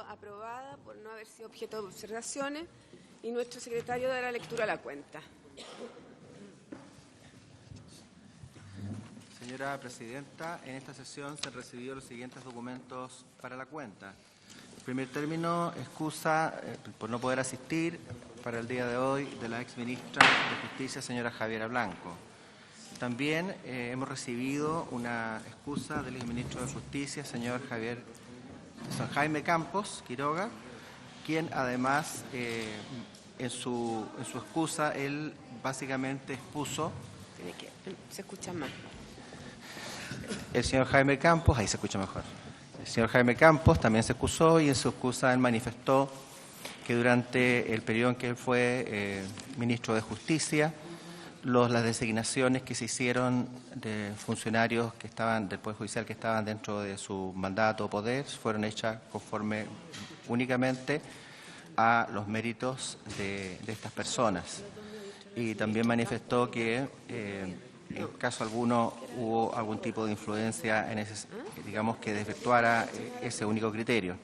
aprobada por no haber sido objeto de observaciones y nuestro secretario dará lectura a la cuenta. Señora Presidenta, en esta sesión se han recibido los siguientes documentos para la cuenta. En primer término, excusa por no poder asistir para el día de hoy de la exministra de Justicia, señora Javiera Blanco. También hemos recibido una excusa del exministro de Justicia, señor Jaime Campos Quiroga, quien además en su excusa él básicamente expuso. Se escucha más. El señor Jaime Campos, ahí se escucha mejor. El señor Jaime Campos también se excusó y en su excusa él manifestó que durante el periodo en que él fue ministro de Justicia, las designaciones que se hicieron de funcionarios que estaban del Poder Judicial que estaban dentro de su mandato o poder fueron hechas conforme únicamente a los méritos de estas personas. Y también manifestó que en caso alguno hubo algún tipo de influencia en ese, digamos, que desvirtuara ese único criterio.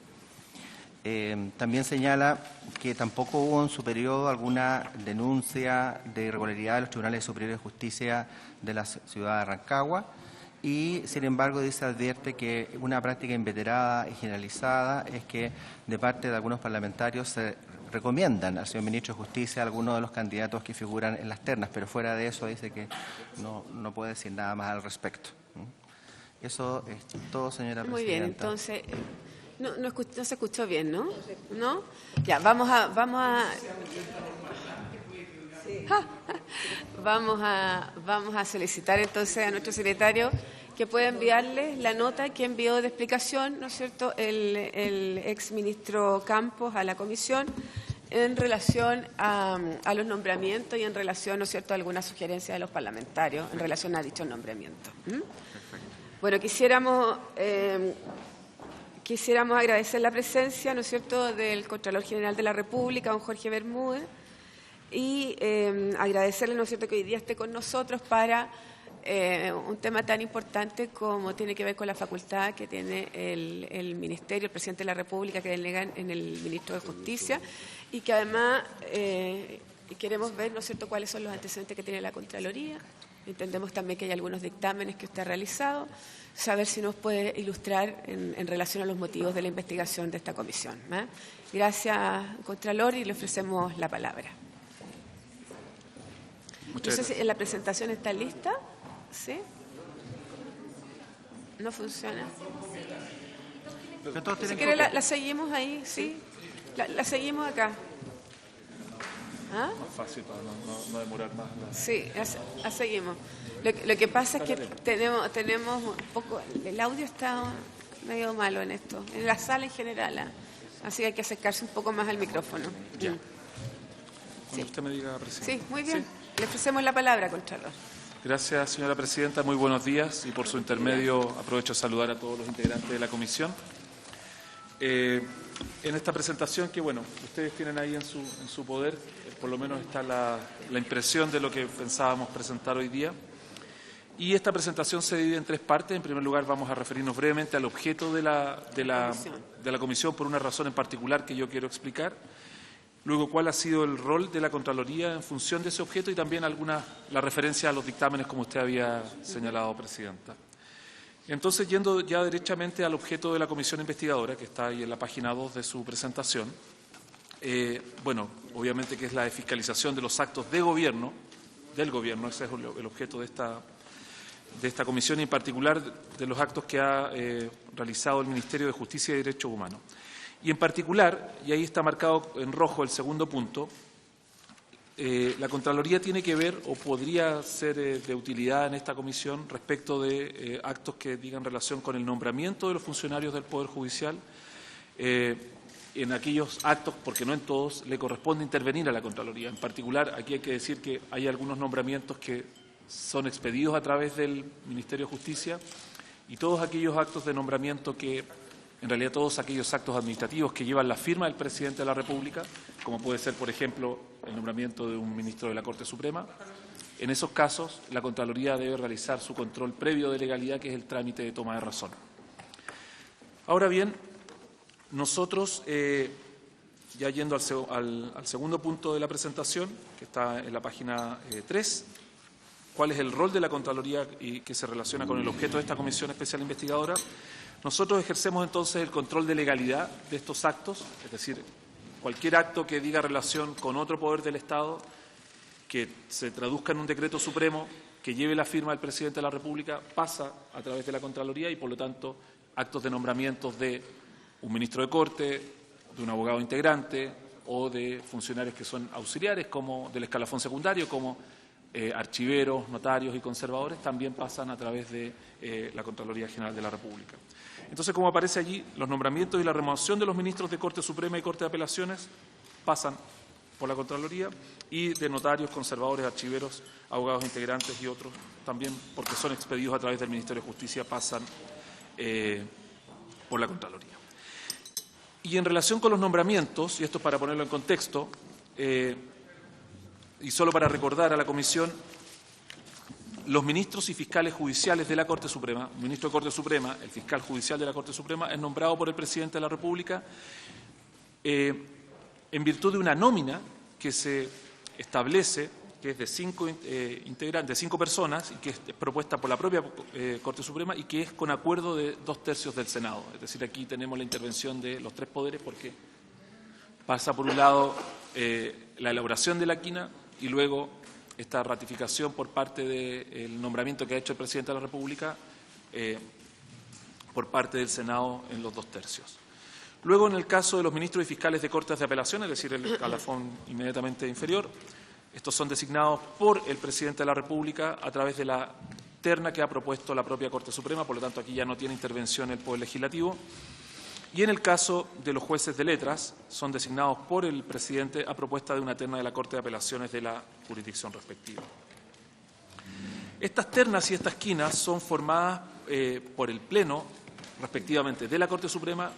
También señala que tampoco hubo en su periodo alguna denuncia de irregularidad de los tribunales superiores de justicia de la ciudad de Rancagua y, sin embargo, advierte que una práctica inveterada y generalizada es que de parte de algunos parlamentarios se recomiendan al señor ministro de Justicia a algunos de los candidatos que figuran en las ternas, pero fuera de eso dice que no puede decir nada más al respecto. Eso es todo, señora Presidenta. Muy bien, entonces, no se escuchó bien, ¿no? ¿No? Ya, vamos a solicitar entonces a nuestro secretario que pueda enviarles la nota que envió de explicación, ¿no es cierto?, el exministro Campos a la comisión en relación a los nombramientos y en relación, ¿no es cierto?, a algunas sugerencias de los parlamentarios en relación a dicho nombramiento. Bueno, quisiéramos agradecer la presencia, ¿no es cierto?, del Contralor General de la República, don Jorge Bermúdez, y agradecerle, ¿no es cierto?, que hoy día esté con nosotros para un tema tan importante como tiene que ver con la facultad que tiene el Ministerio, el Presidente de la República, que delega en el Ministro de Justicia, y que además queremos ver, ¿no es cierto?, cuáles son los antecedentes que tiene la Contraloría. Entendemos también que hay algunos dictámenes que usted ha realizado, saber si nos puede ilustrar en relación a los motivos de la investigación de esta comisión. Gracias, Contralor, y le ofrecemos la palabra. No sé si la presentación está lista. ¿Sí? ¿No funciona? Si quiere la seguimos ahí, ¿sí? La seguimos acá. ¿Ah? Más fácil para no demorar más. Sí, la seguimos. Lo que pasa es que tenemos un poco, el audio está medio malo en esto, en la sala en general, así que hay que acercarse un poco más al micrófono. Ya. Cuando usted me diga, Presidenta. Sí, muy bien. ¿Sí? Le ofrecemos la palabra, Contralor. Gracias, señora Presidenta. Muy buenos días y por su intermedio aprovecho a saludar a todos los integrantes de la comisión. En esta presentación que, bueno, ustedes tienen ahí en su poder, por lo menos está la impresión de lo que pensábamos presentar hoy día. Y esta presentación se divide en tres partes. En primer lugar, vamos a referirnos brevemente al objeto de la comisión por una razón en particular que yo quiero explicar. Luego, cuál ha sido el rol de la Contraloría en función de ese objeto y también la referencia a los dictámenes, como usted había señalado, Presidenta. Entonces, yendo ya derechamente al objeto de la comisión investigadora, que está ahí en la página 2 de su presentación, bueno, obviamente que es la de fiscalización de los actos de gobierno, del gobierno, ese es el objeto de esta comisión y en particular de los actos que ha realizado el Ministerio de Justicia y Derechos Humanos. Y en particular, y ahí está marcado en rojo el segundo punto, la Contraloría tiene que ver o podría ser de utilidad en esta comisión respecto de actos que digan relación con el nombramiento de los funcionarios del Poder Judicial. En aquellos actos, porque no en todos, le corresponde intervenir a la Contraloría. En particular, aquí hay que decir que hay algunos nombramientos que son expedidos a través del Ministerio de Justicia y todos aquellos actos de nombramiento que en realidad todos aquellos actos administrativos que llevan la firma del Presidente de la República, como puede ser, por ejemplo, el nombramiento de un ministro de la Corte Suprema, en esos casos la Contraloría debe realizar su control previo de legalidad, que es el trámite de toma de razón. Ahora bien, nosotros, ya yendo al segundo punto de la presentación, que está en la página 3, cuál es el rol de la Contraloría y que se relaciona con el objeto de esta Comisión Especial Investigadora. Nosotros ejercemos entonces el control de legalidad de estos actos, es decir, cualquier acto que diga relación con otro poder del Estado, que se traduzca en un decreto supremo, que lleve la firma del Presidente de la República, pasa a través de la Contraloría y, por lo tanto, actos de nombramientos de un ministro de Corte, de un abogado integrante o de funcionarios que son auxiliares, como del escalafón secundario, como archiveros, notarios y conservadores, también pasan a través de la Contraloría General de la República. Entonces, como aparece allí, los nombramientos y la remoción de los ministros de Corte Suprema y Corte de Apelaciones pasan por la Contraloría, y de notarios, conservadores, archiveros, abogados integrantes y otros también, porque son expedidos a través del Ministerio de Justicia, pasan por la Contraloría. Y en relación con los nombramientos, y esto es para ponerlo en contexto, y solo para recordar a la Comisión, los ministros y fiscales judiciales de la Corte Suprema, el ministro de Corte Suprema, el fiscal judicial de la Corte Suprema, es nombrado por el Presidente de la República en virtud de una nómina que se establece, que es de 5 integrantes, de 5 personas, y que es propuesta por la propia Corte Suprema y que es con acuerdo de 2/3 del Senado. Es decir, aquí tenemos la intervención de los 3 poderes porque pasa por un lado la elaboración de la quina y luego esta ratificación por parte del nombramiento que ha hecho el Presidente de la República por parte del Senado en los 2/3. Luego, en el caso de los ministros y fiscales de Cortes de Apelación, es decir, el escalafón inmediatamente inferior, estos son designados por el Presidente de la República a través de la terna que ha propuesto la propia Corte Suprema, por lo tanto aquí ya no tiene intervención el Poder Legislativo. Y en el caso de los jueces de letras, son designados por el Presidente a propuesta de una terna de la Corte de Apelaciones de la jurisdicción respectiva. Estas ternas y estas quinas son formadas por el Pleno, respectivamente, de la Corte Suprema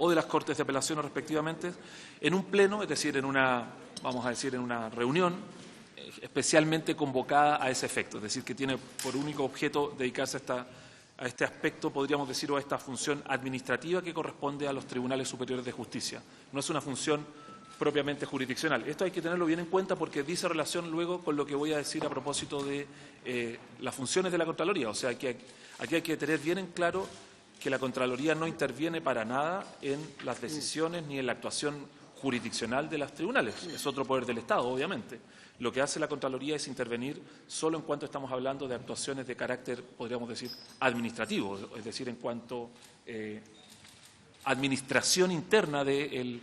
o de las Cortes de Apelaciones, respectivamente, en un pleno, es decir, en una, vamos a decir, en una reunión especialmente convocada a ese efecto, es decir, que tiene por único objeto dedicarse a este aspecto, podríamos decir, o a esta función administrativa que corresponde a los tribunales superiores de justicia. No es una función propiamente jurisdiccional. Esto hay que tenerlo bien en cuenta porque dice relación luego con lo que voy a decir a propósito de las funciones de la Contraloría. O sea, que aquí hay que tener bien en claro que la Contraloría no interviene para nada en las decisiones ni en la actuación jurisdiccional de los tribunales. Es otro poder del Estado, obviamente. Lo que hace la Contraloría es intervenir solo en cuanto estamos hablando de actuaciones de carácter, podríamos decir, administrativo, es decir, en cuanto administración interna del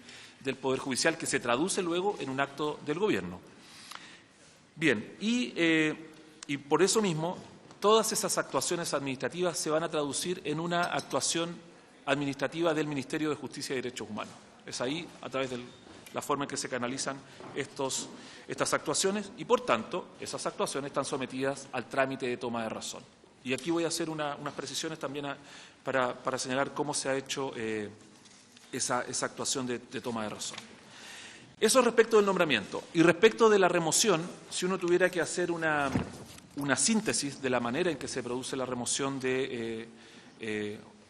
Poder Judicial que se traduce luego en un acto del Gobierno. Bien, y por eso mismo todas esas actuaciones administrativas se van a traducir en una actuación administrativa del Ministerio de Justicia y Derechos Humanos. Es ahí, a través de la forma en que se canalizan estas actuaciones y, por tanto, esas actuaciones están sometidas al trámite de toma de razón. Y aquí voy a hacer unas precisiones también para señalar cómo se ha hecho esa actuación de toma de razón. Eso respecto del nombramiento. Y respecto de la remoción, si uno tuviera que hacer una síntesis de la manera en que se produce la remoción de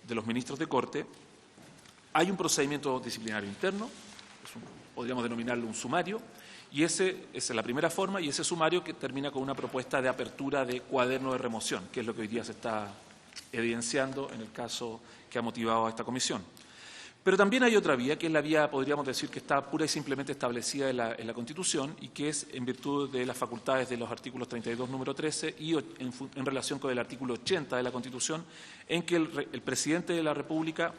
los ministros de Corte, hay un procedimiento disciplinario interno, podríamos denominarlo un sumario, y esa es la primera forma, y ese sumario que termina con una propuesta de apertura de cuaderno de remoción, que es lo que hoy día se está evidenciando en el caso que ha motivado a esta comisión. Pero también hay otra vía, que es la vía, podríamos decir, que está pura y simplemente establecida en la Constitución y que es en virtud de las facultades de los artículos 32, número 13 y en relación con el artículo 80 de la Constitución, en que el Presidente de la República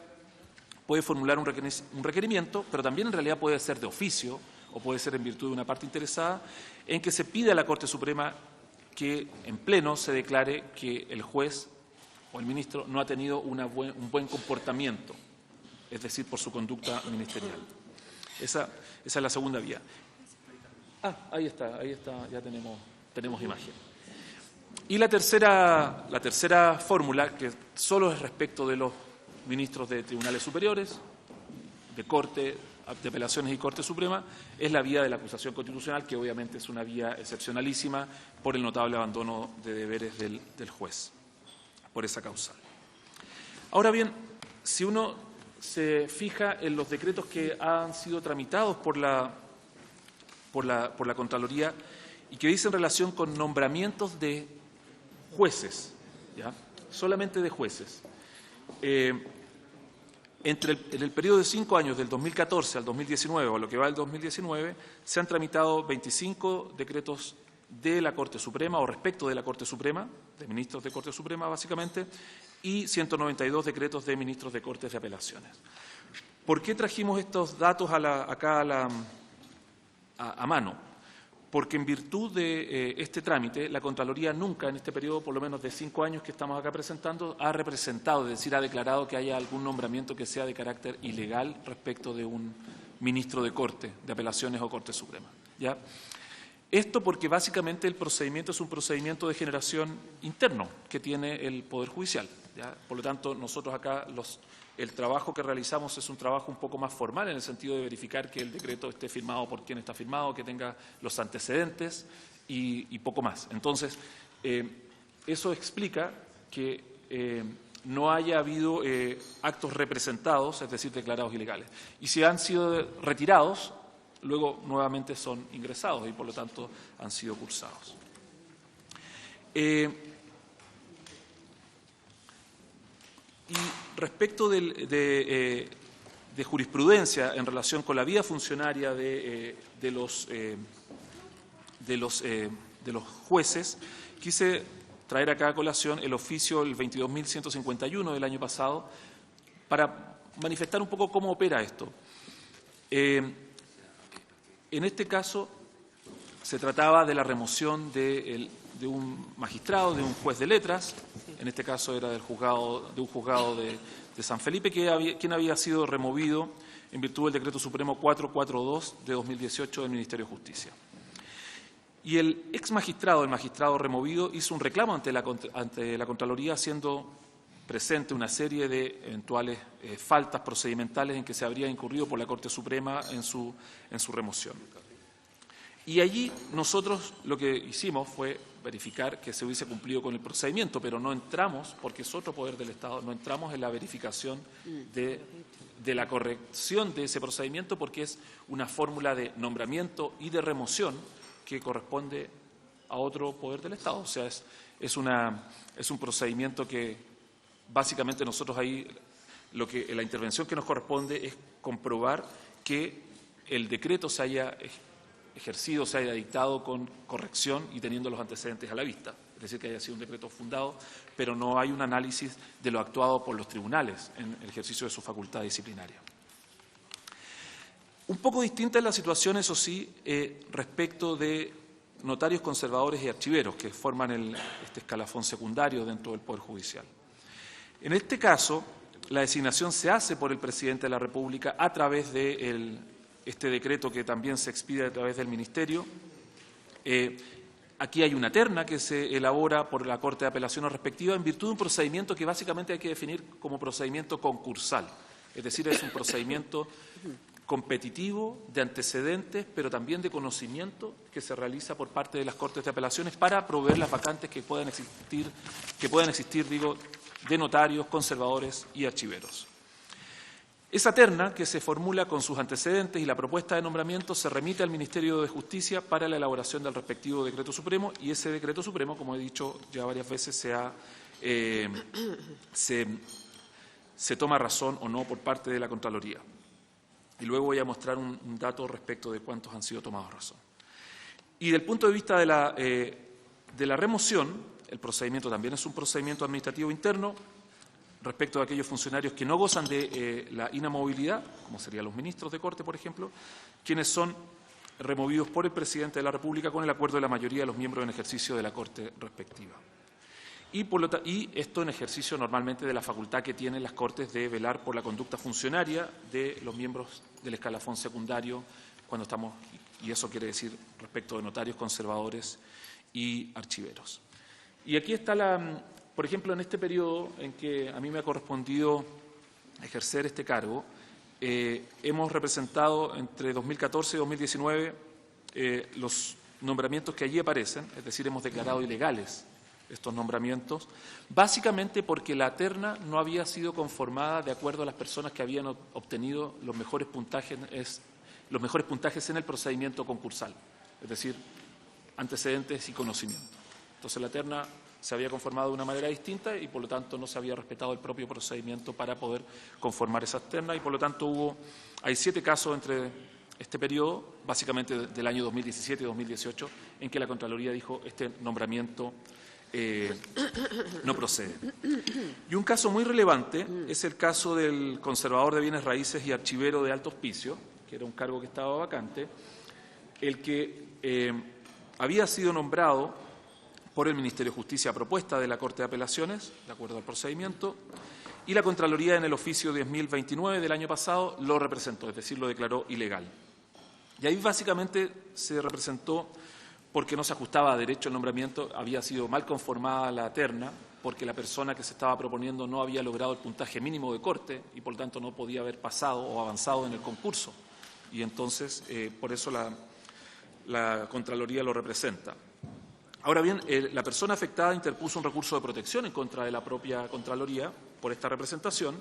puede formular un requerimiento, pero también en realidad puede ser de oficio o puede ser en virtud de una parte interesada, en que se pide a la Corte Suprema que en pleno se declare que el juez o el ministro no ha tenido un buen comportamiento, es decir, por su conducta ministerial. Esa es la segunda vía. Ahí está, ya tenemos imagen. Y la tercera fórmula, que solo es respecto de los ministros de tribunales superiores, de Corte, de Apelaciones y Corte Suprema, es la vía de la acusación constitucional, que obviamente es una vía excepcionalísima por el notable abandono de deberes del juez, por esa causa. Ahora bien, si uno se fija en los decretos que han sido tramitados por la Contraloría y que dicen relación con nombramientos de jueces, ¿ya? Solamente de jueces. En el periodo de 5 años, del 2014 al 2019, o lo que va del 2019, se han tramitado 25 decretos de la Corte Suprema o respecto de la Corte Suprema, de ministros de Corte Suprema básicamente, y 192 decretos de ministros de Cortes de Apelaciones. ¿Por qué trajimos estos datos acá a mano? Porque en virtud de este trámite, la Contraloría nunca en este periodo, por lo menos de 5 años que estamos acá presentando, ha representado, es decir, ha declarado que haya algún nombramiento que sea de carácter ilegal respecto de un ministro de Corte, de Apelaciones o Corte Suprema, ¿ya? Esto porque básicamente el procedimiento es un procedimiento de generación interno que tiene el Poder Judicial, ¿ya? Por lo tanto, nosotros acá el trabajo que realizamos es un trabajo un poco más formal en el sentido de verificar que el decreto esté firmado por quien está firmado, que tenga los antecedentes y poco más. Entonces, eso explica que no haya habido actos representados, es decir, declarados ilegales. Y si han sido retirados, luego nuevamente son ingresados y por lo tanto han sido cursados. Y respecto de jurisprudencia en relación con la vía funcionaria de los jueces, quise traer acá a colación el oficio el 22.151 del año pasado para manifestar un poco cómo opera esto. En este caso se trataba de la remoción de un magistrado, de un juez de letras, en este caso era de un juzgado de San Felipe, quien había sido removido en virtud del Decreto Supremo 442 de 2018 del Ministerio de Justicia. Y el ex magistrado, el magistrado removido, hizo un reclamo ante la Contraloría haciendo presente una serie de eventuales faltas procedimentales en que se habría incurrido por la Corte Suprema en su remoción. Y allí nosotros lo que hicimos fue verificar que se hubiese cumplido con el procedimiento, pero no entramos, porque es otro poder del Estado, no entramos en la verificación de la corrección de ese procedimiento porque es una fórmula de nombramiento y de remoción que corresponde a otro poder del Estado. O sea, es un procedimiento que básicamente nosotros ahí la intervención que nos corresponde es comprobar que el decreto se haya ejercido, se haya dictado con corrección y teniendo los antecedentes a la vista. Es decir, que haya sido un decreto fundado, pero no hay un análisis de lo actuado por los tribunales en el ejercicio de su facultad disciplinaria. Un poco distinta es la situación, eso sí, respecto de notarios conservadores y archiveros que forman este escalafón secundario dentro del Poder Judicial. En este caso, la designación se hace por el Presidente de la República a través de este decreto que también se expide a través del Ministerio. Aquí hay una terna que se elabora por la Corte de Apelaciones respectiva en virtud de un procedimiento que básicamente hay que definir como procedimiento concursal. Es decir, es un procedimiento competitivo, de antecedentes, pero también de conocimiento que se realiza por parte de las Cortes de Apelaciones para proveer las vacantes que puedan existir, de notarios, conservadores y archiveros. Esa terna, que se formula con sus antecedentes y la propuesta de nombramiento, se remite al Ministerio de Justicia para la elaboración del respectivo Decreto Supremo y ese Decreto Supremo, como he dicho ya varias veces, se toma razón o no por parte de la Contraloría. Y luego voy a mostrar un dato respecto de cuántos han sido tomados razón. Y del punto de vista de la remoción, el procedimiento también es un procedimiento administrativo interno respecto a aquellos funcionarios que no gozan de la inamovilidad, como serían los ministros de Corte, por ejemplo, quienes son removidos por el Presidente de la República con el acuerdo de la mayoría de los miembros en ejercicio de la Corte respectiva. Y esto en ejercicio normalmente de la facultad que tienen las Cortes de velar por la conducta funcionaria de los miembros del escalafón secundario, y eso quiere decir respecto de notarios, conservadores y archiveros. Y aquí está por ejemplo, en este periodo en que a mí me ha correspondido ejercer este cargo, hemos representado entre 2014 y 2019 los nombramientos que allí aparecen, es decir, hemos declarado ilegales estos nombramientos, básicamente porque la terna no había sido conformada de acuerdo a las personas que habían obtenido los mejores puntajes en el procedimiento concursal, es decir, antecedentes y conocimiento. Entonces la terna se había conformado de una manera distinta y por lo tanto no se había respetado el propio procedimiento para poder conformar esas ternas y por lo tanto hay 7 casos entre este periodo, básicamente del año 2017 y 2018, en que la Contraloría dijo este nombramiento no procede. Y un caso muy relevante es el caso del conservador de bienes raíces y archivero de alto hospicio, que era un cargo que estaba vacante, el que había sido nombrado por el Ministerio de Justicia a propuesta de la Corte de Apelaciones, de acuerdo al procedimiento, y la Contraloría en el oficio 10.029 del año pasado lo representó, es decir, lo declaró ilegal. Y ahí básicamente se representó porque no se ajustaba a derecho el nombramiento, había sido mal conformada la terna, porque la persona que se estaba proponiendo no había logrado el puntaje mínimo de corte y por lo tanto no podía haber pasado o avanzado en el concurso. Y entonces, por eso la Contraloría lo representa. Ahora bien, la persona afectada interpuso un recurso de protección en contra de la propia Contraloría por esta representación,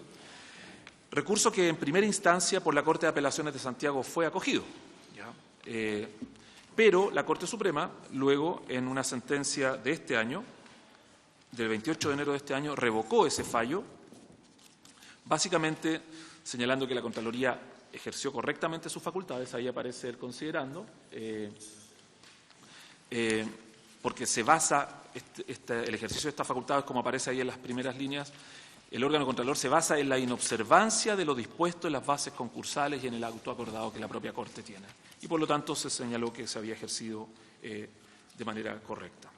recurso que en primera instancia por la Corte de Apelaciones de Santiago fue acogido. ¿Ya? Pero la Corte Suprema, luego, en una sentencia de este año, del 28 de enero de este año, revocó ese fallo, básicamente señalando que la Contraloría ejerció correctamente sus facultades, ahí aparece el considerando, porque se basa, el ejercicio de estas facultades, como aparece ahí en las primeras líneas, el órgano contralor se basa en la inobservancia de lo dispuesto en las bases concursales y en el auto acordado que la propia Corte tiene. Y por lo tanto se señaló que se había ejercido de manera correcta.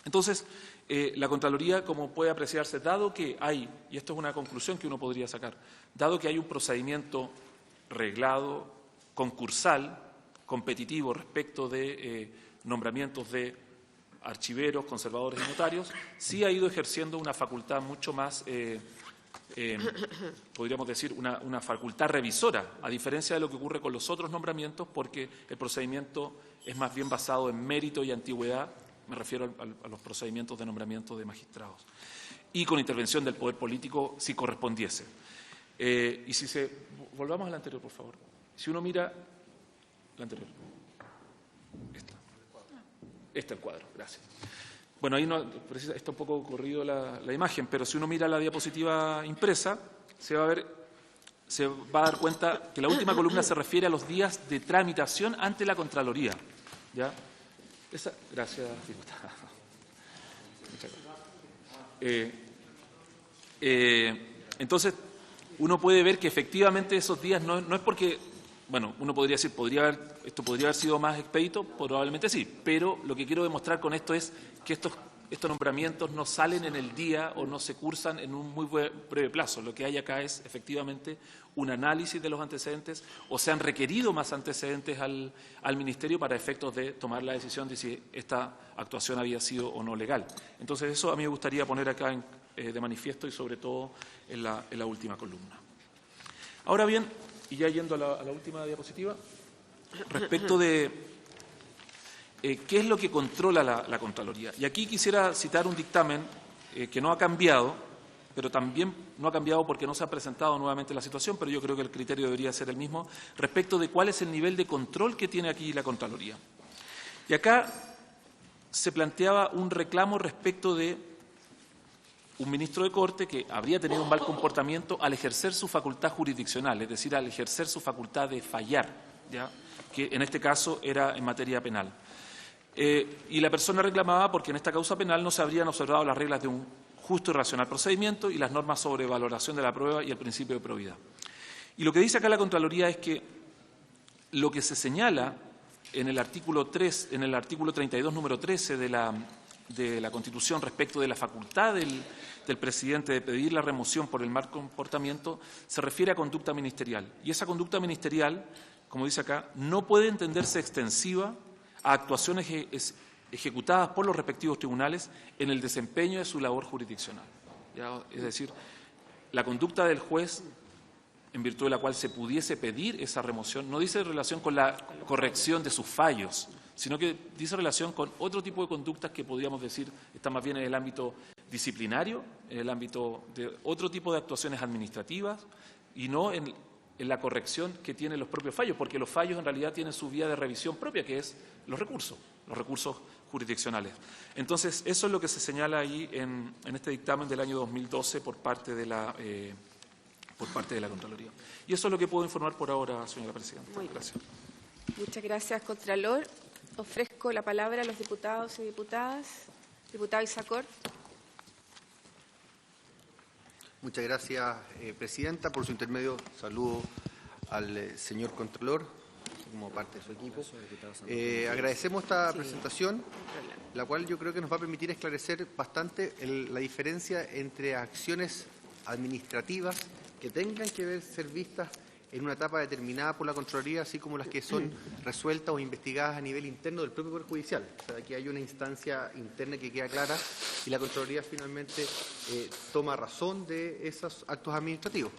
Entonces, la Contraloría, como puede apreciarse, dado que hay, y esto es una conclusión que uno podría sacar, dado que hay un procedimiento reglado, concursal, competitivo respecto de nombramientos de archiveros, conservadores y notarios, sí ha ido ejerciendo una facultad mucho más, podríamos decir, una facultad revisora, a diferencia de lo que ocurre con los otros nombramientos, porque el procedimiento es más bien basado en mérito y antigüedad, me refiero a los procedimientos de nombramiento de magistrados, y con intervención del poder político si correspondiese. Y si volvamos a la anterior, por favor. Si uno mira la anterior. Este es el cuadro, gracias. Bueno, ahí no, está un poco corrido la imagen, pero si uno mira la diapositiva impresa, se va a dar cuenta que la última columna se refiere a los días de tramitación ante la Contraloría. ¿Ya? Gracias, diputada. Muchas gracias. Entonces, uno puede ver que efectivamente esos días no es porque... Bueno, uno podría decir, esto podría haber sido más expedito, probablemente sí, pero lo que quiero demostrar con esto es que estos nombramientos no salen en el día o no se cursan en un muy breve plazo. Lo que hay acá es efectivamente un análisis de los antecedentes o se han requerido más antecedentes al Ministerio para efectos de tomar la decisión de si esta actuación había sido o no legal. Entonces, eso a mí me gustaría poner acá de manifiesto y sobre todo en la última columna. Ahora bien, y ya yendo a la última diapositiva, respecto de qué es lo que controla la Contraloría. Y aquí quisiera citar un dictamen que no ha cambiado, pero también no ha cambiado porque no se ha presentado nuevamente la situación, pero yo creo que el criterio debería ser el mismo, respecto de cuál es el nivel de control que tiene aquí la Contraloría. Y acá se planteaba un reclamo respecto de un ministro de Corte que habría tenido un mal comportamiento al ejercer su facultad jurisdiccional, es decir, al ejercer su facultad de fallar, ¿ya? Que en este caso era en materia penal. Y la persona reclamaba porque en esta causa penal no se habrían observado las reglas de un justo y racional procedimiento y las normas sobre valoración de la prueba y el principio de probidad. Y lo que dice acá la Contraloría es que lo que se señala en el artículo 32, número 13 de la Constitución respecto de la facultad del presidente de pedir la remoción por el mal comportamiento se refiere a conducta ministerial. Y esa conducta ministerial, como dice acá, no puede entenderse extensiva a actuaciones ejecutadas por los respectivos tribunales en el desempeño de su labor jurisdiccional. ¿Ya? Es decir, la conducta del juez, en virtud de la cual se pudiese pedir esa remoción, no dice en relación con la corrección de sus fallos, sino que dice relación con otro tipo de conductas que podríamos decir están más bien en el ámbito disciplinario, en el ámbito de otro tipo de actuaciones administrativas y no en la corrección que tienen los propios fallos, porque los fallos en realidad tienen su vía de revisión propia, que es los recursos jurisdiccionales. Entonces, eso es lo que se señala ahí en este dictamen del año 2012 por parte de la Contraloría. Y eso es lo que puedo informar por ahora, señora presidenta. Muy bien. Gracias. Muchas gracias, Contralor. Ofrezco la palabra a los diputados y diputadas. Diputado Isacort. Muchas gracias, presidenta. Por su intermedio, saludo al señor Contralor, como parte de su equipo. Agradecemos esta presentación, la cual yo creo que nos va a permitir esclarecer bastante la diferencia entre acciones administrativas que tengan que ser vistas en una etapa determinada por la Contraloría, así como las que son resueltas o investigadas a nivel interno del propio Poder Judicial. O sea, aquí hay una instancia interna que queda clara y la Contraloría finalmente toma razón de esos actos administrativos.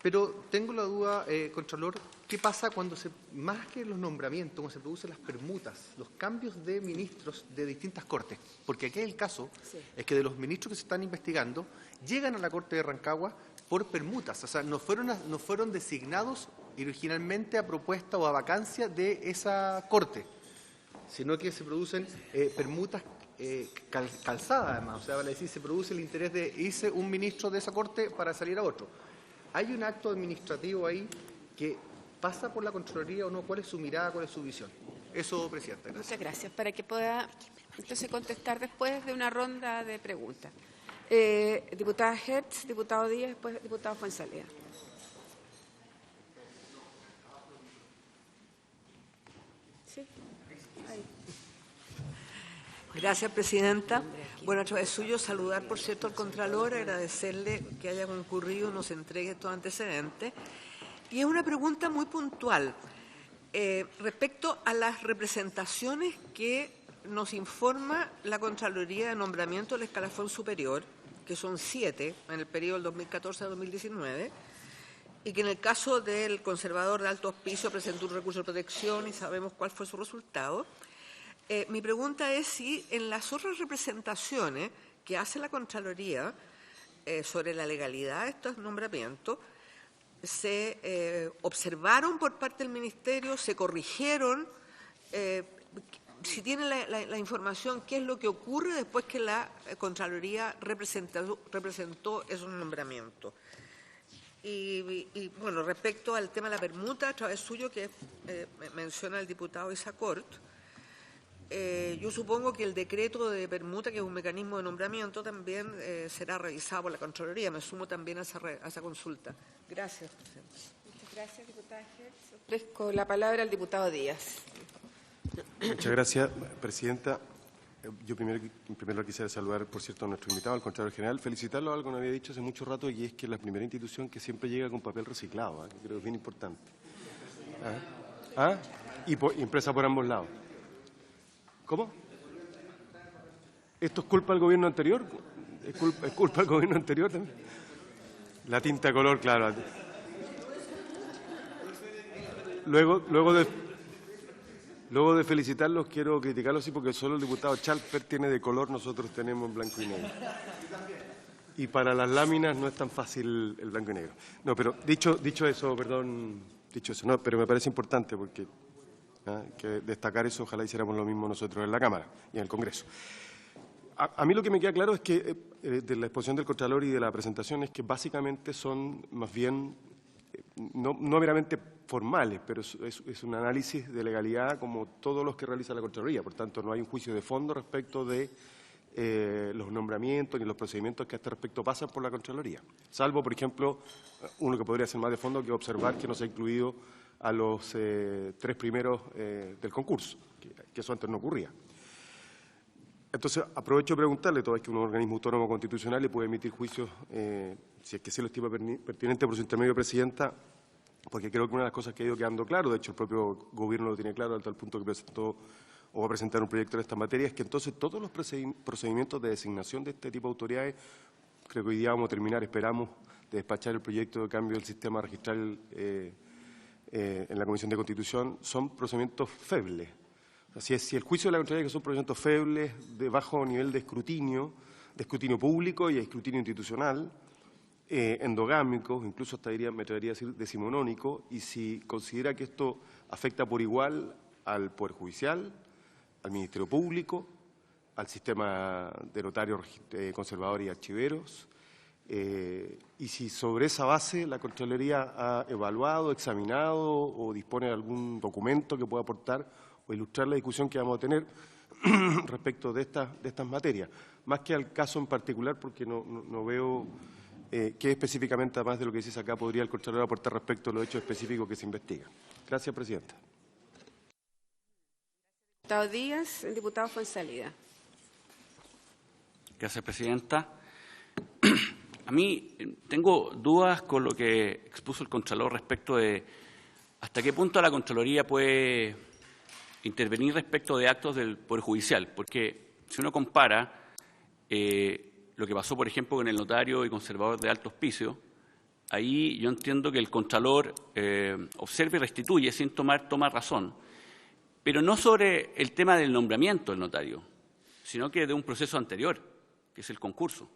Pero tengo la duda, Contralor, ¿qué pasa cuando más que los nombramientos, cuando se producen las permutas, los cambios de ministros de distintas cortes? Porque aquí el caso es que de los ministros que se están investigando, llegan a la Corte de Rancagua por permutas, o sea, no fueron designados originalmente a propuesta o a vacancia de esa Corte, sino que se producen permutas calzadas además, o sea, vale decir, se produce el interés de irse un ministro de esa Corte para salir a otro. ¿Hay un acto administrativo ahí que pasa por la Contraloría o no? ¿Cuál es su mirada, cuál es su visión? Eso, Presidenta. Gracias. Muchas gracias. Para que pueda entonces contestar después de una ronda de preguntas. Diputada Hertz, diputado Díaz, después diputado Fuenzalida. Sí, ahí. Gracias, presidenta. Bueno, a través suyo saludar, por cierto, al Contralor, agradecerle que haya concurrido, nos entregue estos antecedentes. Y es una pregunta muy puntual respecto a las representaciones que nos informa la Contraloría de Nombramiento del Escalafón Superior, que son 7 en el periodo del 2014 a 2019, y que en el caso del conservador de alto hospicio presentó un recurso de protección y sabemos cuál fue su resultado. Mi pregunta es si en las otras representaciones que hace la Contraloría sobre la legalidad de estos nombramientos se observaron por parte del Ministerio, se corrigieron, si tiene la información, qué es lo que ocurre después que la Contraloría representó esos nombramientos. Y bueno, respecto al tema de la permuta, a través suyo que menciona el diputado Isacort, yo supongo que el decreto de permuta, que es un mecanismo de nombramiento, también será revisado por la Contraloría. Me sumo también a esa consulta. Gracias, presidente. Muchas gracias, diputada Hertz. Ofrezco la palabra al diputado Díaz. Muchas gracias, presidenta. Yo en primer lugar quisiera saludar, por cierto, a nuestro invitado, al Contralor General, felicitarlo a algo que no había dicho hace mucho rato, y es que es la primera institución que siempre llega con papel reciclado, que creo que es bien importante. Y impresa por ambos lados. ¿Cómo? ¿Esto es culpa del gobierno anterior? ¿Es culpa del gobierno anterior también? La tinta de color, claro. Luego de felicitarlos, quiero criticarlos, sí, porque solo el diputado Chalper tiene de color, nosotros tenemos en blanco y negro. Y para las láminas no es tan fácil el blanco y negro. No, pero dicho eso, no, pero me parece importante porque que destacar eso, ojalá hiciéramos lo mismo nosotros en la Cámara y en el Congreso. A mí lo que me queda claro es que de la exposición del Contralor y de la presentación es que básicamente son más bien no meramente formales, pero es un análisis de legalidad como todos los que realiza la Contraloría. Por tanto, no hay un juicio de fondo respecto de los nombramientos ni los procedimientos que a este respecto pasan por la Contraloría. Salvo, por ejemplo, uno que podría ser más de fondo, que observar que no se ha incluido a los 3 primeros del concurso, que eso antes no ocurría. Entonces, aprovecho de preguntarle, todo es que un organismo autónomo constitucional le puede emitir juicios, si es que se lo estima pertinente por su intermedio, presidenta, porque creo que una de las cosas que ha ido quedando claro, de hecho el propio gobierno lo tiene claro hasta el punto que presentó o va a presentar un proyecto en esta materia, es que entonces todos los procedimientos de designación de este tipo de autoridades, creo que hoy día vamos a terminar, esperamos, de despachar el proyecto de cambio del sistema registral en la Comisión de Constitución, son procedimientos febles. O Así es, si el juicio de la Contraloría, que son procedimientos febles, de bajo nivel de escrutinio público y escrutinio institucional, endogámicos, incluso hasta me atrevería a decir decimonónico, y si considera que esto afecta por igual al Poder Judicial, al Ministerio Público, al sistema de notarios, conservadores y archiveros, y si sobre esa base la Contraloría ha evaluado, examinado o dispone de algún documento que pueda aportar o ilustrar la discusión que vamos a tener respecto de estas materias, más que al caso en particular, porque no veo qué específicamente, además de lo que dices acá, podría el Contralor aportar respecto a los hechos específicos que se investigan. Gracias, Presidenta. Diputado Díaz, el diputado Fuenzalida. Gracias, Presidenta. A mí tengo dudas con lo que expuso el Contralor respecto de hasta qué punto la Contraloría puede intervenir respecto de actos del Poder Judicial, porque si uno compara lo que pasó, por ejemplo, con el notario y conservador de Alto Hospicio, ahí yo entiendo que el Contralor observa y restituye sin toma razón, pero no sobre el tema del nombramiento del notario, sino que de un proceso anterior, que es el concurso,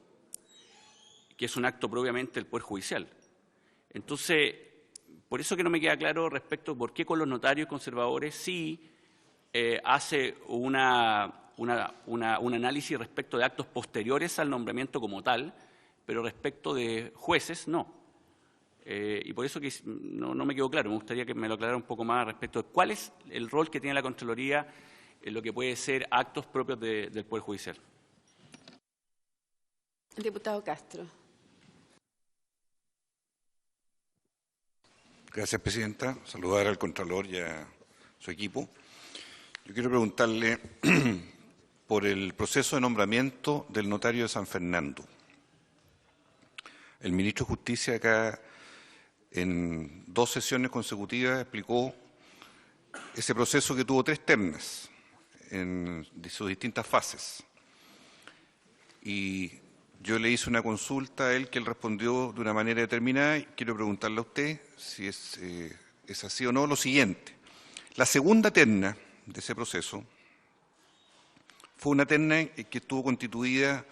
que es un acto propiamente del Poder Judicial. Entonces, por eso que no me queda claro respecto a por qué con los notarios conservadores sí hace un análisis respecto de actos posteriores al nombramiento como tal, pero respecto de jueces no. Y por eso que no me quedó claro, me gustaría que me lo aclarara un poco más respecto de cuál es el rol que tiene la Contraloría en lo que puede ser actos propios del Poder Judicial. El diputado Castro. Gracias, Presidenta. Saludar al Contralor y a su equipo. Yo quiero preguntarle por el proceso de nombramiento del notario de San Fernando. El ministro de Justicia acá en 2 sesiones consecutivas explicó ese proceso que tuvo 3 ternas en sus distintas fases. Y yo le hice una consulta a él que él respondió de una manera determinada y quiero preguntarle a usted si es así o no lo siguiente. La segunda terna de ese proceso fue una terna que estuvo constituida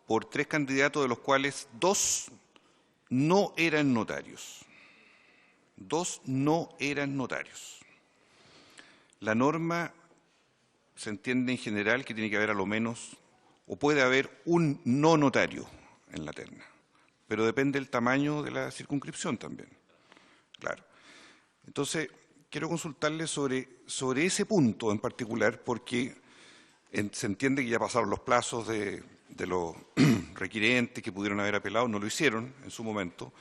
por 3 candidatos, de los cuales 2 no eran notarios. 2 no eran notarios. La norma se entiende en general que tiene que haber a lo menos, o puede haber un no notario en la terna, pero depende del tamaño de la circunscripción también. Claro. Entonces, quiero consultarle sobre ese punto en particular, porque se entiende que ya pasaron los plazos de los requirentes que pudieron haber apelado, no lo hicieron en su momento,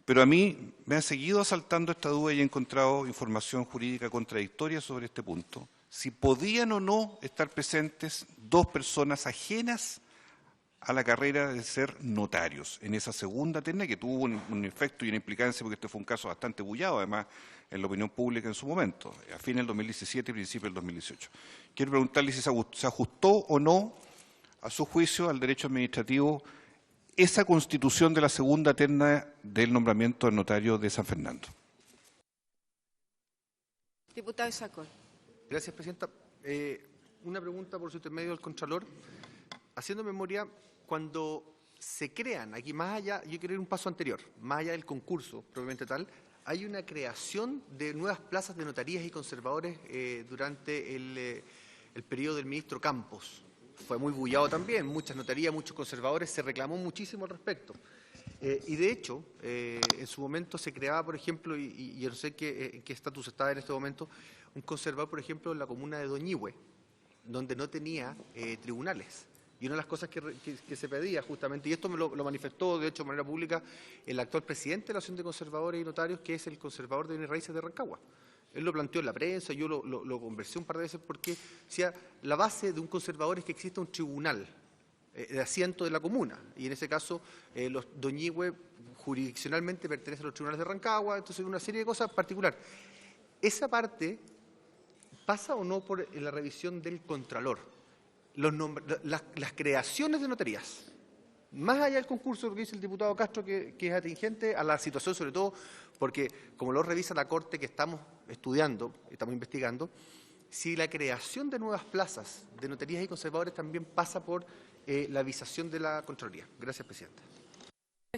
pero a mí me ha seguido asaltando esta duda y he encontrado información jurídica contradictoria sobre este punto, si podían o no estar presentes 2 personas ajenas a la carrera de ser notarios en esa segunda terna, que tuvo un efecto y una implicancia, porque este fue un caso bastante bullado, además, en la opinión pública en su momento, a fines del 2017 y principios del 2018. Quiero preguntarle si se ajustó o no, a su juicio, al derecho administrativo, esa constitución de la segunda terna del nombramiento del notario de San Fernando. Diputado Isacón. Gracias, Presidenta. Una pregunta por su intermedio al Contralor. Haciendo memoria, cuando se crean, aquí más allá, yo quiero ir un paso anterior, más allá del concurso propiamente tal, hay una creación de nuevas plazas de notarías y conservadores durante el periodo del ministro Campos. Fue muy bullado también, muchas notarías, muchos conservadores, se reclamó muchísimo al respecto. Y de hecho, en su momento se creaba, por ejemplo, y yo no sé en qué estatus está en este momento, un conservador, por ejemplo, en la comuna de Doñihue, donde no tenía tribunales. Y una de las cosas que se pedía justamente, y esto me lo manifestó de hecho de manera pública el actual presidente de la Asociación de Conservadores y Notarios, que es el conservador de bienes raíces de Rancagua. Él lo planteó en la prensa, yo lo conversé un par de veces porque decía, la base de un conservador es que exista un tribunal de asiento de la comuna, y en ese caso los Doñihue jurisdiccionalmente pertenecen a los tribunales de Rancagua, entonces una serie de cosas particulares. Esa parte pasa o no por la revisión del Contralor. Las creaciones de notarías, más allá del concurso, lo que dice el diputado Castro, que es atingente a la situación, sobre todo porque, como lo revisa la Corte que estamos estudiando, estamos investigando, si la creación de nuevas plazas de notarías y conservadores también pasa por la visación de la Contraloría. Gracias, Presidenta.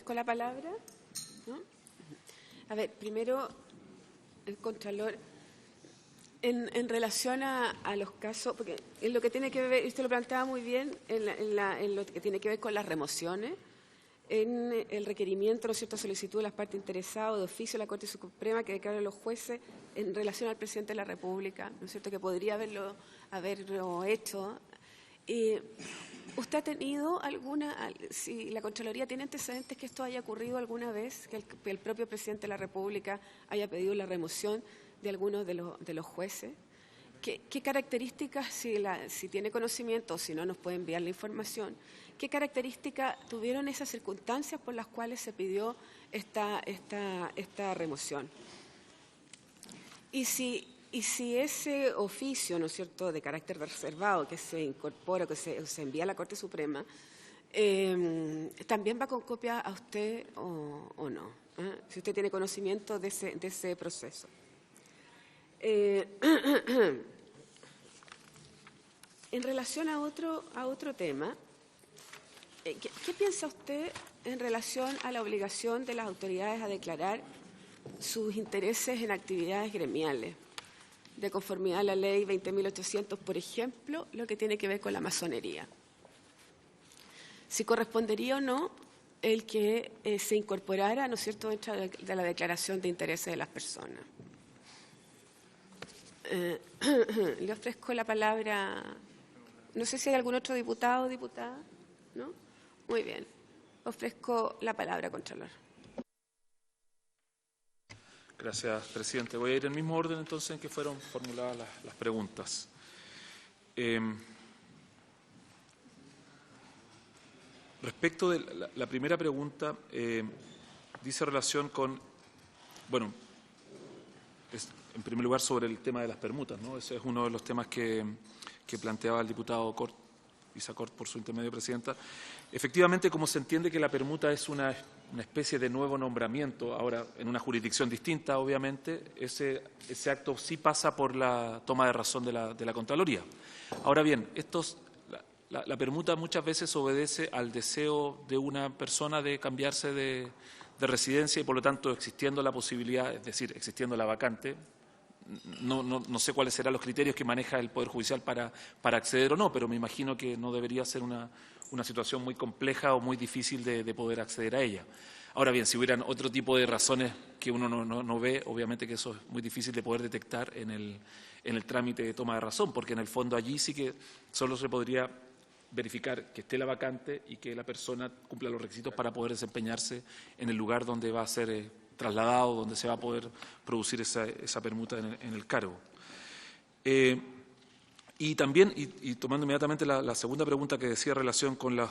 ¿Con la palabra? ¿No? A ver, primero, el Contralor, en relación a los casos, porque en lo que tiene que ver, usted lo planteaba muy bien, en lo que tiene que ver con las remociones, en el requerimiento, ¿no es cierto?, solicitud de las partes interesadas, de oficio de la Corte Suprema que declaren los jueces en relación al presidente de la República, ¿no es cierto?, que podría haberlo hecho. ¿Usted ha tenido si la Contraloría tiene antecedentes que esto haya ocurrido alguna vez, que el propio presidente de la República haya pedido la remoción de algunos de los jueces? ¿Qué características, si tiene conocimiento o si no nos puede enviar la información, qué características tuvieron esas circunstancias por las cuales se pidió esta remoción? Y si ese oficio, ¿no es cierto?, de carácter reservado que se incorpora, que se envía a la Corte Suprema, ¿también va con copia a usted o no? Si usted tiene conocimiento de ese proceso. En relación a otro tema, ¿qué piensa usted en relación a la obligación de las autoridades a declarar sus intereses en actividades gremiales, de conformidad a la Ley 20.800, por ejemplo, lo que tiene que ver con la masonería? Si correspondería o no el que se incorporara, ¿no es cierto?, dentro de la declaración de intereses de las personas. Le ofrezco la palabra. No sé si hay algún otro diputado o diputada, ¿no? Muy bien. Ofrezco la palabra, Contralor. Gracias, presidente. Voy a ir en el mismo orden entonces en que fueron formuladas las preguntas. Respecto de la primera pregunta, dice relación con, bueno, en primer lugar sobre el tema de las permutas, ¿no? Ese es uno de los temas que planteaba el diputado Isacort por su intermedio, presidenta. Efectivamente, como se entiende que la permuta es una especie de nuevo nombramiento, ahora en una jurisdicción distinta, obviamente, ese acto sí pasa por la toma de razón de la Contraloría. Ahora bien, la permuta muchas veces obedece al deseo de una persona de cambiarse de residencia y, por lo tanto, existiendo la posibilidad, es decir, existiendo la vacante. No sé cuáles serán los criterios que maneja el Poder Judicial para acceder o no, pero me imagino que no debería ser una situación muy compleja o muy difícil de poder acceder a ella. Ahora bien, si hubieran otro tipo de razones que uno no ve, obviamente que eso es muy difícil de poder detectar en el trámite de toma de razón, porque en el fondo allí sí que solo se podría verificar que esté la vacante y que la persona cumpla los requisitos para poder desempeñarse en el lugar donde va a ser trasladado, donde se va a poder producir esa permuta en el cargo. Y también, y tomando inmediatamente la segunda pregunta que decía en relación con las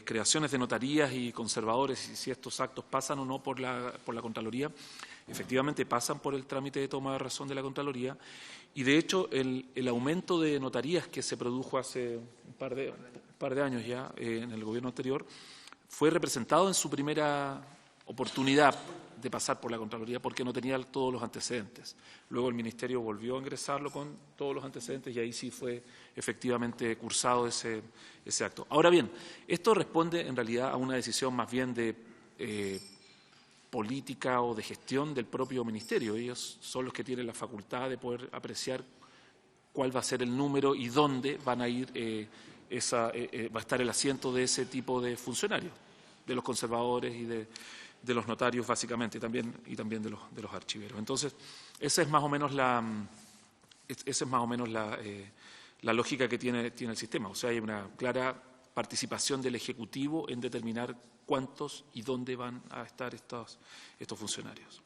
creaciones de notarías y conservadores, y si estos actos pasan o no por la Contraloría, efectivamente pasan por el trámite de toma de razón de la Contraloría, y de hecho el aumento de notarías que se produjo hace un par de años ya en el gobierno anterior fue representado en su primera oportunidad de pasar por la Contraloría porque no tenía todos los antecedentes. Luego el Ministerio volvió a ingresarlo con todos los antecedentes y ahí sí fue efectivamente cursado ese acto. Ahora bien, esto responde en realidad a una decisión más bien de política o de gestión del propio Ministerio. Ellos son los que tienen la facultad de poder apreciar cuál va a ser el número y dónde van a ir va a estar el asiento de ese tipo de funcionarios, de los conservadores y de los notarios básicamente y también de los archiveros. Entonces, esa es más o menos la lógica que tiene el sistema. O sea, hay una clara participación del Ejecutivo en determinar cuántos y dónde van a estar estos funcionarios.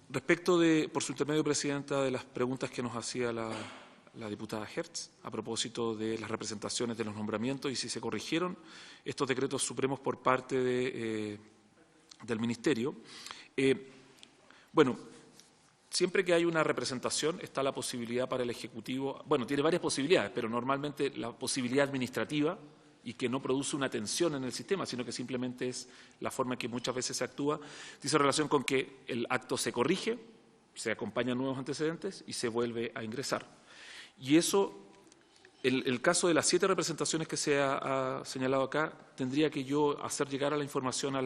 Respecto por su intermedio, presidenta, de las preguntas que nos hacía la diputada Hertz a propósito de las representaciones de los nombramientos y si se corrigieron estos decretos supremos por parte del Ministerio. Bueno, siempre que hay una representación está la posibilidad para el Ejecutivo, bueno, tiene varias posibilidades, pero normalmente la posibilidad administrativa y que no produce una tensión en el sistema, sino que simplemente es la forma en que muchas veces se actúa, dice relación con que el acto se corrige se acompañan nuevos antecedentes y se vuelve a ingresar. Y eso, el caso de las 7 representaciones que se ha señalado acá, tendría que yo hacer llegar a la información a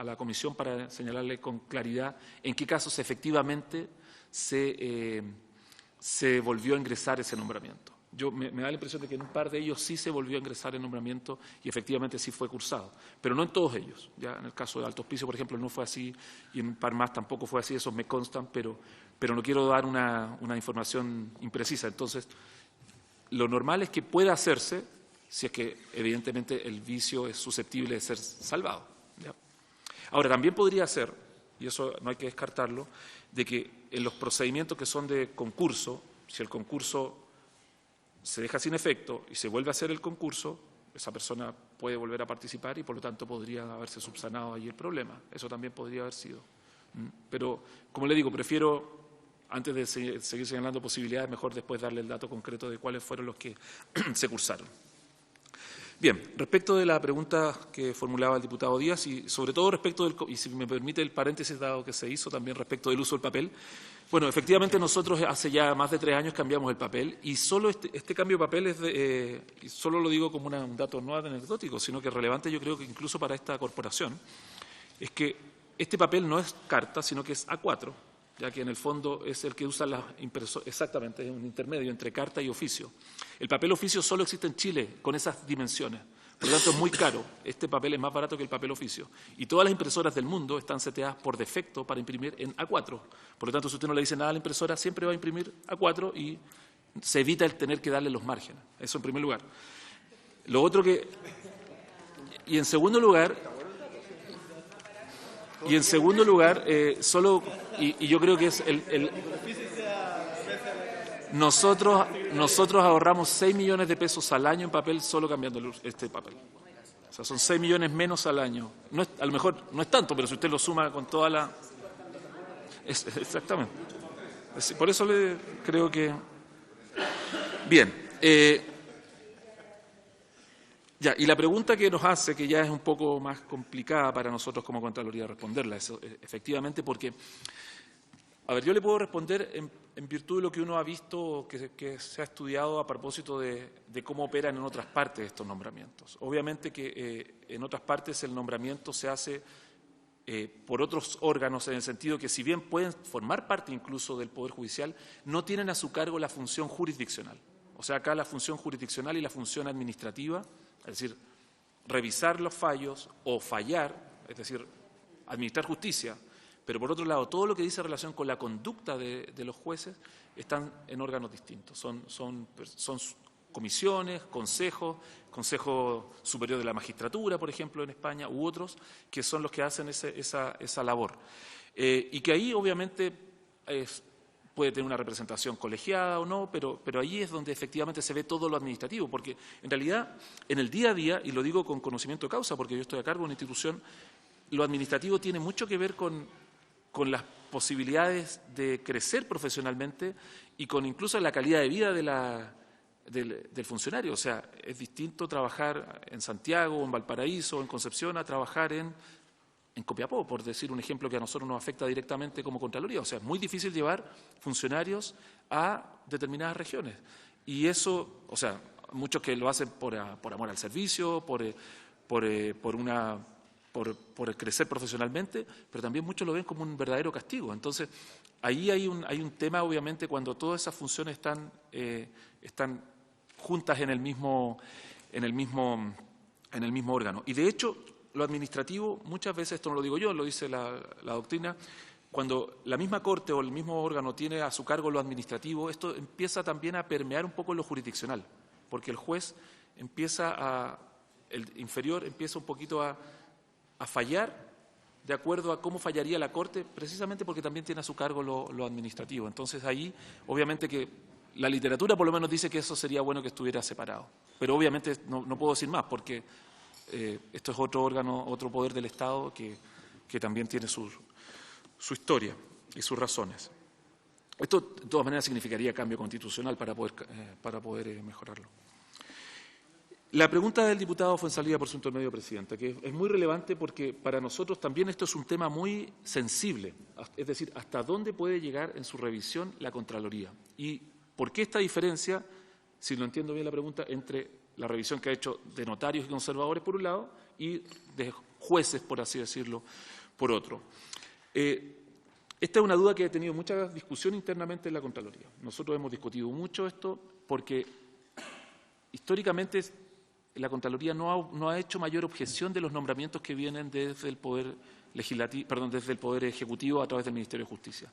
la comisión para señalarle con claridad en qué casos efectivamente se volvió a ingresar ese nombramiento. Me da la impresión de que en un par de ellos sí se volvió a ingresar el nombramiento y efectivamente sí fue cursado, pero no en todos ellos. Ya en el caso de Alto Hospicio, por ejemplo, no fue así, y en un par más tampoco fue así, esos me constan, pero no quiero dar una información imprecisa. Entonces, lo normal es que pueda hacerse si es que evidentemente el vicio es susceptible de ser salvado. ¿Ya? Ahora, también podría ser, y eso no hay que descartarlo, de que en los procedimientos que son de concurso, si el concurso se deja sin efecto y se vuelve a hacer el concurso, esa persona puede volver a participar y por lo tanto podría haberse subsanado ahí el problema. Eso también podría haber sido. Pero, como le digo, prefiero, antes de seguir señalando posibilidades, mejor después darle el dato concreto de cuáles fueron los que se cursaron. Bien, respecto de la pregunta que formulaba el diputado Díaz y sobre todo respecto del, y si me permite el paréntesis dado que se hizo también respecto del uso del papel, bueno, efectivamente nosotros hace ya más de 3 años cambiamos el papel y solo este cambio de papel es y solo lo digo como un dato no anecdótico, sino que es relevante yo creo que incluso para esta corporación, es que este papel no es carta, sino que es A4, ya que en el fondo es el que usa las impresoras, exactamente, es un intermedio entre carta y oficio. El papel oficio solo existe en Chile con esas dimensiones, por lo tanto es muy caro. Este papel es más barato que el papel oficio. Y todas las impresoras del mundo están seteadas por defecto para imprimir en A4. Por lo tanto, si usted no le dice nada a la impresora, siempre va a imprimir A4 y se evita el tener que darle los márgenes. Eso en primer lugar. Lo otro que... Y en segundo lugar, solo, y yo creo que es nosotros ahorramos 6 millones de pesos al año en papel solo cambiando este papel. O sea, son 6 millones menos al año. No es, a lo mejor no es tanto, pero si usted lo suma con toda la... exactamente. Por eso le creo que... Bien. Ya, y la pregunta que nos hace, que ya es un poco más complicada para nosotros como Contraloría responderla, es, efectivamente, porque, a ver, yo le puedo responder en virtud de lo que uno ha visto, que se ha estudiado a propósito de cómo operan en otras partes estos nombramientos. Obviamente que en otras partes el nombramiento se hace por otros órganos, en el sentido que si bien pueden formar parte incluso del Poder Judicial, no tienen a su cargo la función jurisdiccional. O sea, acá la función jurisdiccional y la función administrativa, es decir, revisar los fallos o fallar, es decir, administrar justicia, pero por otro lado, todo lo que dice relación con la conducta de los jueces están en órganos distintos. Son comisiones, consejos, Consejo Superior de la Magistratura, por ejemplo, en España, u otros, que son los que hacen esa labor. Y que ahí, obviamente, puede tener una representación colegiada o no, pero ahí es donde efectivamente se ve todo lo administrativo, porque en realidad, en el día a día, y lo digo con conocimiento de causa, porque yo estoy a cargo de una institución, lo administrativo tiene mucho que ver con las posibilidades de crecer profesionalmente y con incluso la calidad de vida del funcionario. O sea, es distinto trabajar en Santiago, o en Valparaíso, o en Concepción, a trabajar en Copiapó, por decir un ejemplo que a nosotros nos afecta directamente como Contraloría. O sea, es muy difícil llevar funcionarios a determinadas regiones. Y eso, o sea, muchos que lo hacen por amor al servicio, por crecer profesionalmente, pero también muchos lo ven como un verdadero castigo. Entonces, ahí hay un tema, obviamente, cuando todas esas funciones están juntas en el mismo órgano. Y de hecho, lo administrativo, muchas veces, esto no lo digo yo, lo dice la doctrina, cuando la misma Corte o el mismo órgano tiene a su cargo lo administrativo, esto empieza también a permear un poco lo jurisdiccional, porque el juez el inferior empieza un poquito a fallar de acuerdo a cómo fallaría la Corte, precisamente porque también tiene a su cargo lo administrativo. Entonces ahí, obviamente que la literatura por lo menos dice que eso sería bueno que estuviera separado, pero obviamente no puedo decir más, porque esto es otro órgano, otro poder del Estado que también tiene su historia y sus razones. Esto, de todas maneras, significaría cambio constitucional para poder mejorarlo. La pregunta del diputado Fuenzalida, por su intermedio, Presidenta, que es muy relevante porque para nosotros también esto es un tema muy sensible, es decir, hasta dónde puede llegar en su revisión la Contraloría. ¿Y por qué esta diferencia, si lo entiendo bien la pregunta, entre la revisión que ha hecho de notarios y conservadores por un lado y de jueces, por así decirlo, por otro? Esta es una duda que ha tenido mucha discusión internamente en la Contraloría. Nosotros hemos discutido mucho esto porque históricamente la Contraloría no ha hecho mayor objeción de los nombramientos que vienen desde el Poder Legislativo, desde el Poder Ejecutivo a través del Ministerio de Justicia,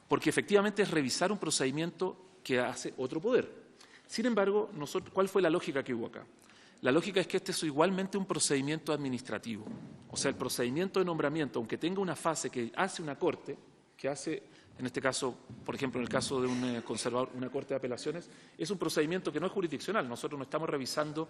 porque efectivamente es revisar un procedimiento que hace otro poder. Sin embargo, ¿cuál fue la lógica que hubo acá? La lógica es que este es igualmente un procedimiento administrativo. O sea, el procedimiento de nombramiento, aunque tenga una fase que hace una Corte, que hace, en este caso, por ejemplo, en el caso de un conservador, una Corte de Apelaciones, es un procedimiento que no es jurisdiccional. Nosotros no estamos revisando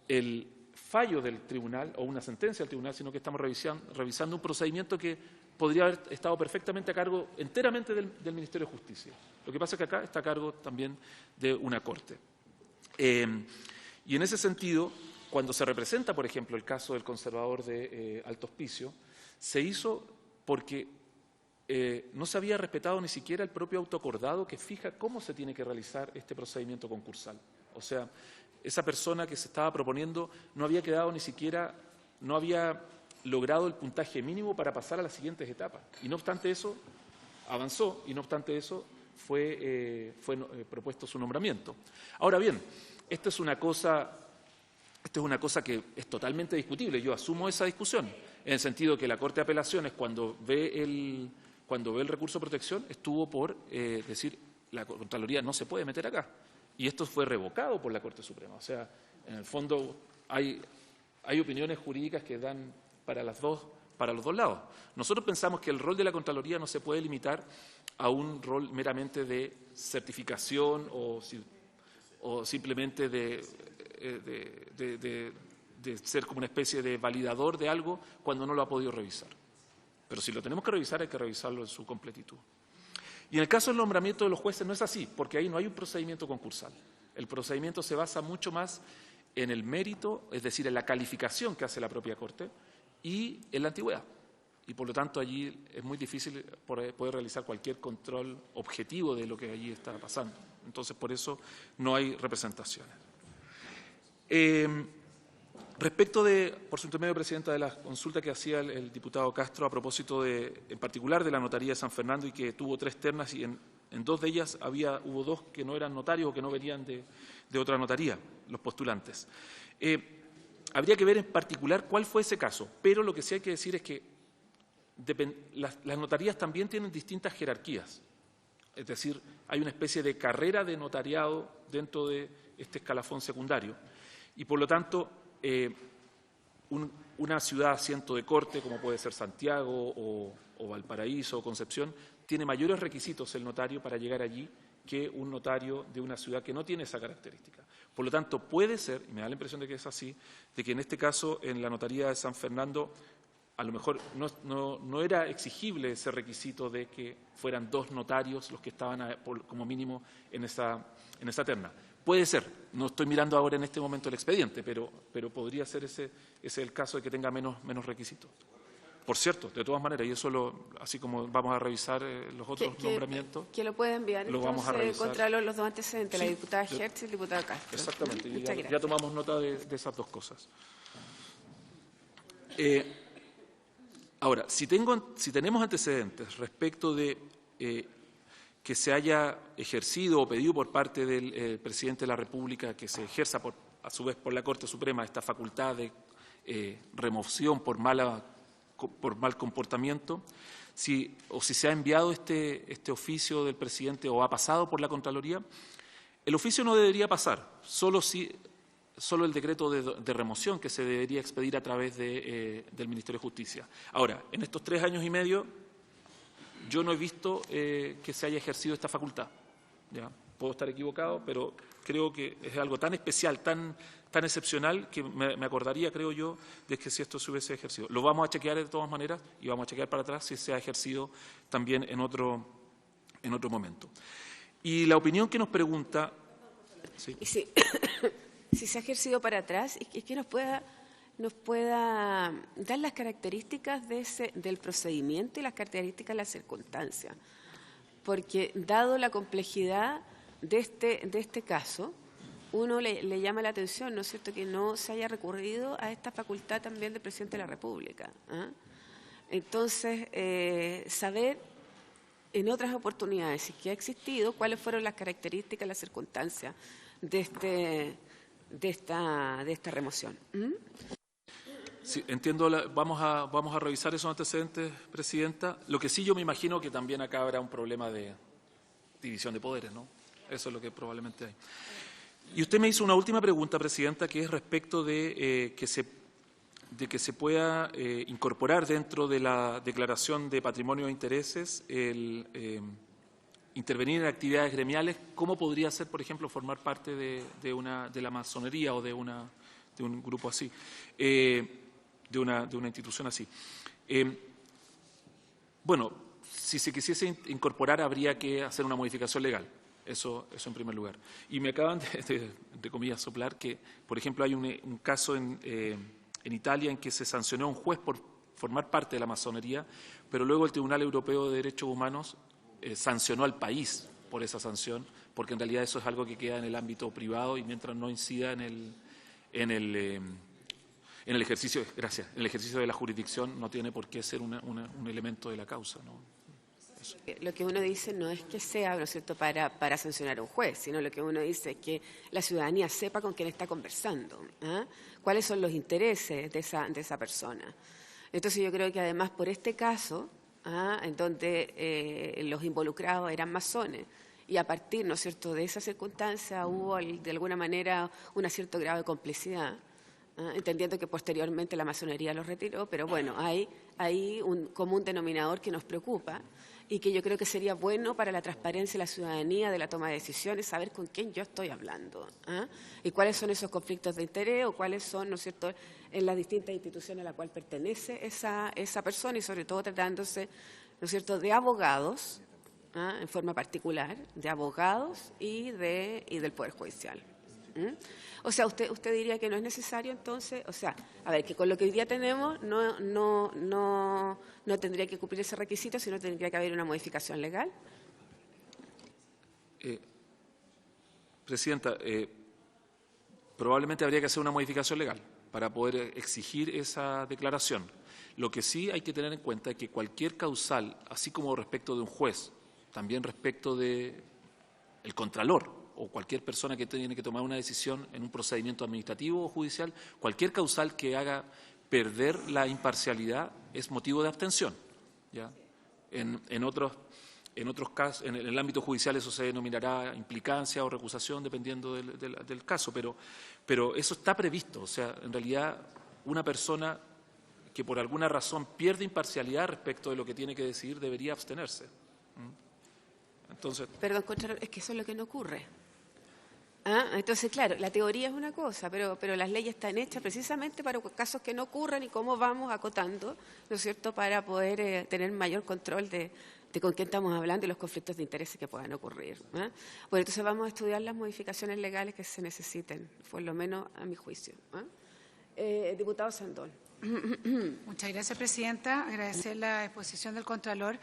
el fallo del tribunal o una sentencia del tribunal, sino que estamos revisando un procedimiento que podría haber estado perfectamente a cargo enteramente del Ministerio de Justicia. Lo que pasa es que acá está a cargo también de una Corte. Y en ese sentido, cuando se representa, por ejemplo, el caso del conservador de Alto Hospicio, se hizo porque no se había respetado ni siquiera el propio autoacordado que fija cómo se tiene que realizar este procedimiento concursal. O sea, esa persona que se estaba proponiendo no había quedado ni siquiera, no había logrado el puntaje mínimo para pasar a las siguientes etapas. Y no obstante eso, avanzó y no obstante eso fue propuesto su nombramiento. Ahora bien, esto es una cosa que es totalmente discutible. Yo asumo esa discusión, en el sentido que la Corte de Apelaciones, cuando ve el recurso de protección, estuvo por decir la Contraloría no se puede meter acá. Y esto fue revocado por la Corte Suprema. O sea, en el fondo hay opiniones jurídicas que dan para los dos lados. Nosotros pensamos que el rol de la Contraloría no se puede limitar a un rol meramente de certificación o simplemente de ser como una especie de validador de algo cuando no lo ha podido revisar. Pero si lo tenemos que revisar, hay que revisarlo en su completitud. Y en el caso del nombramiento de los jueces no es así, porque ahí no hay un procedimiento concursal. El procedimiento se basa mucho más en el mérito, es decir, en la calificación que hace la propia Corte y en la antigüedad. Y por lo tanto allí es muy difícil poder realizar cualquier control objetivo de lo que allí está pasando. Entonces, por eso no hay representaciones. Respecto por su intermedio, Presidenta, de la consulta que hacía el diputado Castro a propósito en particular de la notaría de San Fernando y que tuvo 3 ternas y en 2 de ellas hubo 2 que no eran notarios o que no venían de otra notaría, los postulantes. Habría que ver en particular cuál fue ese caso, pero lo que sí hay que decir es que las notarías también tienen distintas jerarquías. Es decir, hay una especie de carrera de notariado dentro de este escalafón secundario y, por lo tanto, una ciudad asiento de corte, como puede ser Santiago o Valparaíso o Concepción, tiene mayores requisitos el notario para llegar allí que un notario de una ciudad que no tiene esa característica. Por lo tanto, puede ser, y me da la impresión de que es así, de que en este caso, en la notaría de San Fernando, a lo mejor no era exigible ese requisito de que fueran 2 notarios los que estaban como mínimo en esa terna. Puede ser, no estoy mirando ahora en este momento el expediente, pero podría ser ese el caso de que tenga menos requisitos. Por cierto, de todas maneras, y eso así como vamos a revisar los otros nombramientos. Que lo puede enviar lo vamos a revisar. Contralor los 2 antecedentes, sí, la diputada Hertz y el diputado Castro. Exactamente, y Muchas ya tomamos nota de esas 2 cosas. Ahora, si tenemos antecedentes respecto de que se haya ejercido o pedido por parte del presidente de la República que se ejerza a su vez por la Corte Suprema esta facultad de remoción por mal comportamiento, si se ha enviado este oficio del presidente o ha pasado por la Contraloría, el oficio no debería pasar, solo el decreto de remoción que se debería expedir a través del Ministerio de Justicia. Ahora, en estos 3 años y medio, yo no he visto que se haya ejercido esta facultad. ¿Ya? Puedo estar equivocado, pero creo que es algo tan especial, tan excepcional, que me acordaría, creo yo, de que si esto se hubiese ejercido. Lo vamos a chequear de todas maneras y vamos a chequear para atrás si se ha ejercido también en otro momento. Y la opinión que nos pregunta... Sí. Sí. si se ha ejercido para atrás y que nos pueda dar las características del procedimiento y las características de las circunstancias. Porque dado la complejidad de este caso, uno le llama la atención, ¿no es cierto?, que no se haya recurrido a esta facultad también del Presidente de la República. Entonces, saber en otras oportunidades si que ha existido, cuáles fueron las características, las circunstancias de esta remoción. Sí, entiendo, vamos a revisar esos antecedentes, Presidenta. Lo que sí yo me imagino que también acá habrá un problema de división de poderes, ¿no? Eso es lo que probablemente hay. Y usted me hizo una última pregunta, Presidenta, que es respecto de que se pueda incorporar dentro de la declaración de patrimonio e intereses el intervenir en actividades gremiales. ¿Cómo podría ser, por ejemplo, formar parte de la masonería o de un grupo así? De una institución así. Bueno, si se quisiese incorporar habría que hacer una modificación legal, eso en primer lugar. Y me acaban de, entre comillas, soplar que, por ejemplo, hay un caso en Italia en que se sancionó a un juez por formar parte de la masonería, pero luego el Tribunal Europeo de Derechos Humanos sancionó al país por esa sanción, porque en realidad eso es algo que queda en el ámbito privado y mientras no incida en el ejercicio de la jurisdicción no tiene por qué ser un elemento de la causa, ¿no? Eso. Lo que uno dice no es que sea, ¿no es cierto?, para sancionar a un juez, sino lo que uno dice es que la ciudadanía sepa con quién está conversando, cuáles son los intereses de esa persona. Entonces yo creo que además por este caso, en donde los involucrados eran masones, y a partir, ¿no es cierto?, de esa circunstancia hubo de alguna manera un cierto grado de complicidad, entendiendo que posteriormente la masonería lo retiró, pero bueno, hay un común denominador que nos preocupa y que yo creo que sería bueno para la transparencia y la ciudadanía de la toma de decisiones, saber con quién yo estoy hablando, y cuáles son esos conflictos de interés o cuáles son, ¿no es cierto?, en las distintas instituciones a las cuales pertenece esa persona y sobre todo tratándose, ¿no es cierto?, de abogados, en forma particular, de abogados y del Poder Judicial. O sea, usted diría que no es necesario entonces, o sea, a ver, que con lo que hoy día tenemos no tendría que cumplir ese requisito, sino tendría que haber una modificación legal. Presidenta, probablemente habría que hacer una modificación legal para poder exigir esa declaración. Lo que sí hay que tener en cuenta es que cualquier causal, así como respecto de un juez, también respecto del contralor, o cualquier persona que tiene que tomar una decisión en un procedimiento administrativo o judicial, cualquier causal que haga perder la imparcialidad es motivo de abstención, ¿ya? En otros casos, en el ámbito judicial eso se denominará implicancia o recusación, dependiendo del caso, pero eso está previsto. O sea, en realidad, una persona que por alguna razón pierde imparcialidad respecto de lo que tiene que decidir debería abstenerse. Entonces, perdón, Contralor, es que eso es lo que no ocurre. Entonces, claro, la teoría es una cosa, pero las leyes están hechas precisamente para casos que no ocurran y cómo vamos acotando, ¿no es cierto?, para poder tener mayor control de con quién estamos hablando y los conflictos de intereses que puedan ocurrir. Bueno, entonces vamos a estudiar las modificaciones legales que se necesiten, por lo menos a mi juicio. Diputado Sandón. Muchas gracias, Presidenta. Agradecer la exposición del Contralor.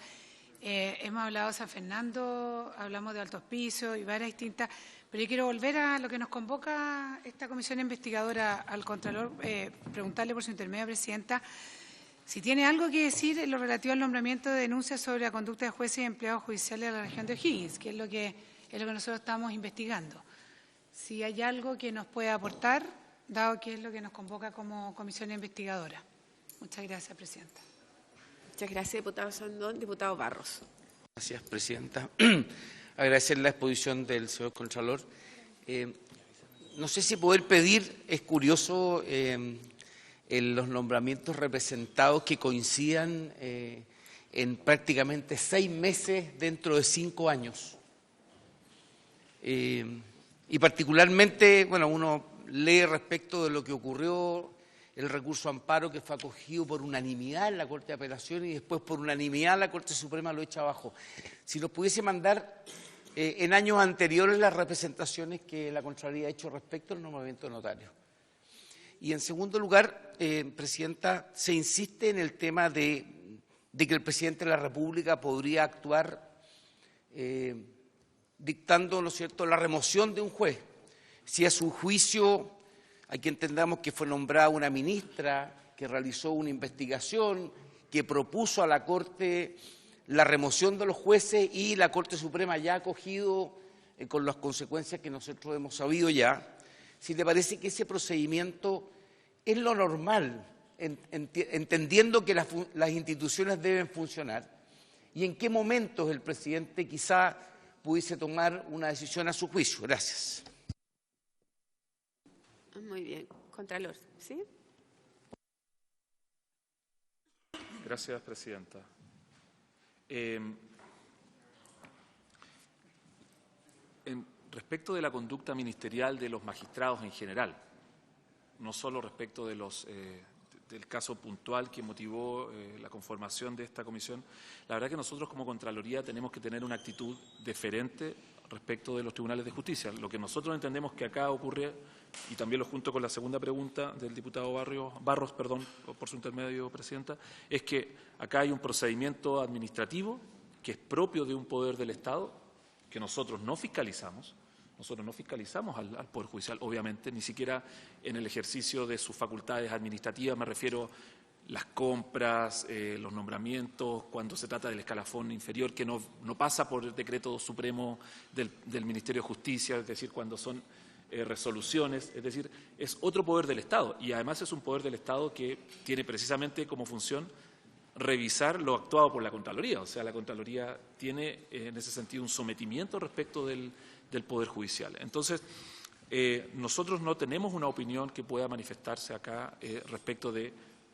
Hemos hablado de San Fernando, hablamos de Alto Hospicio y varias distintas, pero yo quiero volver a lo que nos convoca esta comisión investigadora al Contralor, preguntarle por su intermedio, Presidenta, si tiene algo que decir en lo relativo al nombramiento de denuncias sobre la conducta de jueces y empleados judiciales de la región de O'Higgins, que es lo que nosotros estamos investigando. Si hay algo que nos pueda aportar, dado que es lo que nos convoca como comisión investigadora. Muchas gracias, Presidenta. Muchas gracias, diputado Sandón. Diputado Barros. Gracias, Presidenta. Agradecer la exposición del señor Contralor. No sé si poder pedir, es curioso, en los nombramientos representados que coincidan en prácticamente 6 meses dentro de 5 años. Y particularmente, bueno, uno lee respecto de lo que ocurrió, el recurso amparo que fue acogido por unanimidad en la Corte de Apelaciones y después por unanimidad la Corte Suprema lo echa abajo. Si nos pudiese mandar en años anteriores las representaciones que la Contraloría ha hecho respecto al nombramiento de notarios. Y en segundo lugar, Presidenta, se insiste en el tema de que el Presidente de la República podría actuar dictando, ¿no es cierto?, la remoción de un juez. Si a su juicio, aquí entendamos que fue nombrada una ministra que realizó una investigación, que propuso a la Corte la remoción de los jueces y la Corte Suprema ya ha acogido con las consecuencias que nosotros hemos sabido ya, si te parece que ese procedimiento es lo normal, entendiendo que las instituciones deben funcionar, y en qué momentos el presidente quizá pudiese tomar una decisión a su juicio. Gracias. Muy bien. Contralor, ¿sí? Gracias, Presidenta. Respecto de la conducta ministerial de los magistrados en general, no solo respecto de del caso puntual que motivó la conformación de esta comisión, la verdad que nosotros como Contraloría tenemos que tener una actitud deferente respecto de los tribunales de justicia. Lo que nosotros entendemos que acá ocurre, y también lo junto con la segunda pregunta del diputado Barros, por su intermedio, Presidenta, es que acá hay un procedimiento administrativo que es propio de un poder del Estado, que nosotros no fiscalizamos. Nosotros no fiscalizamos al Poder Judicial, obviamente, ni siquiera en el ejercicio de sus facultades administrativas, me refiero las compras, los nombramientos, cuando se trata del escalafón inferior, que no pasa por el decreto supremo del Ministerio de Justicia, es decir, cuando son resoluciones, es decir, es otro poder del Estado, y además es un poder del Estado que tiene precisamente como función revisar lo actuado por la Contraloría. O sea, la Contraloría tiene en ese sentido un sometimiento respecto del Poder Judicial. Entonces, nosotros no tenemos una opinión que pueda manifestarse acá respecto de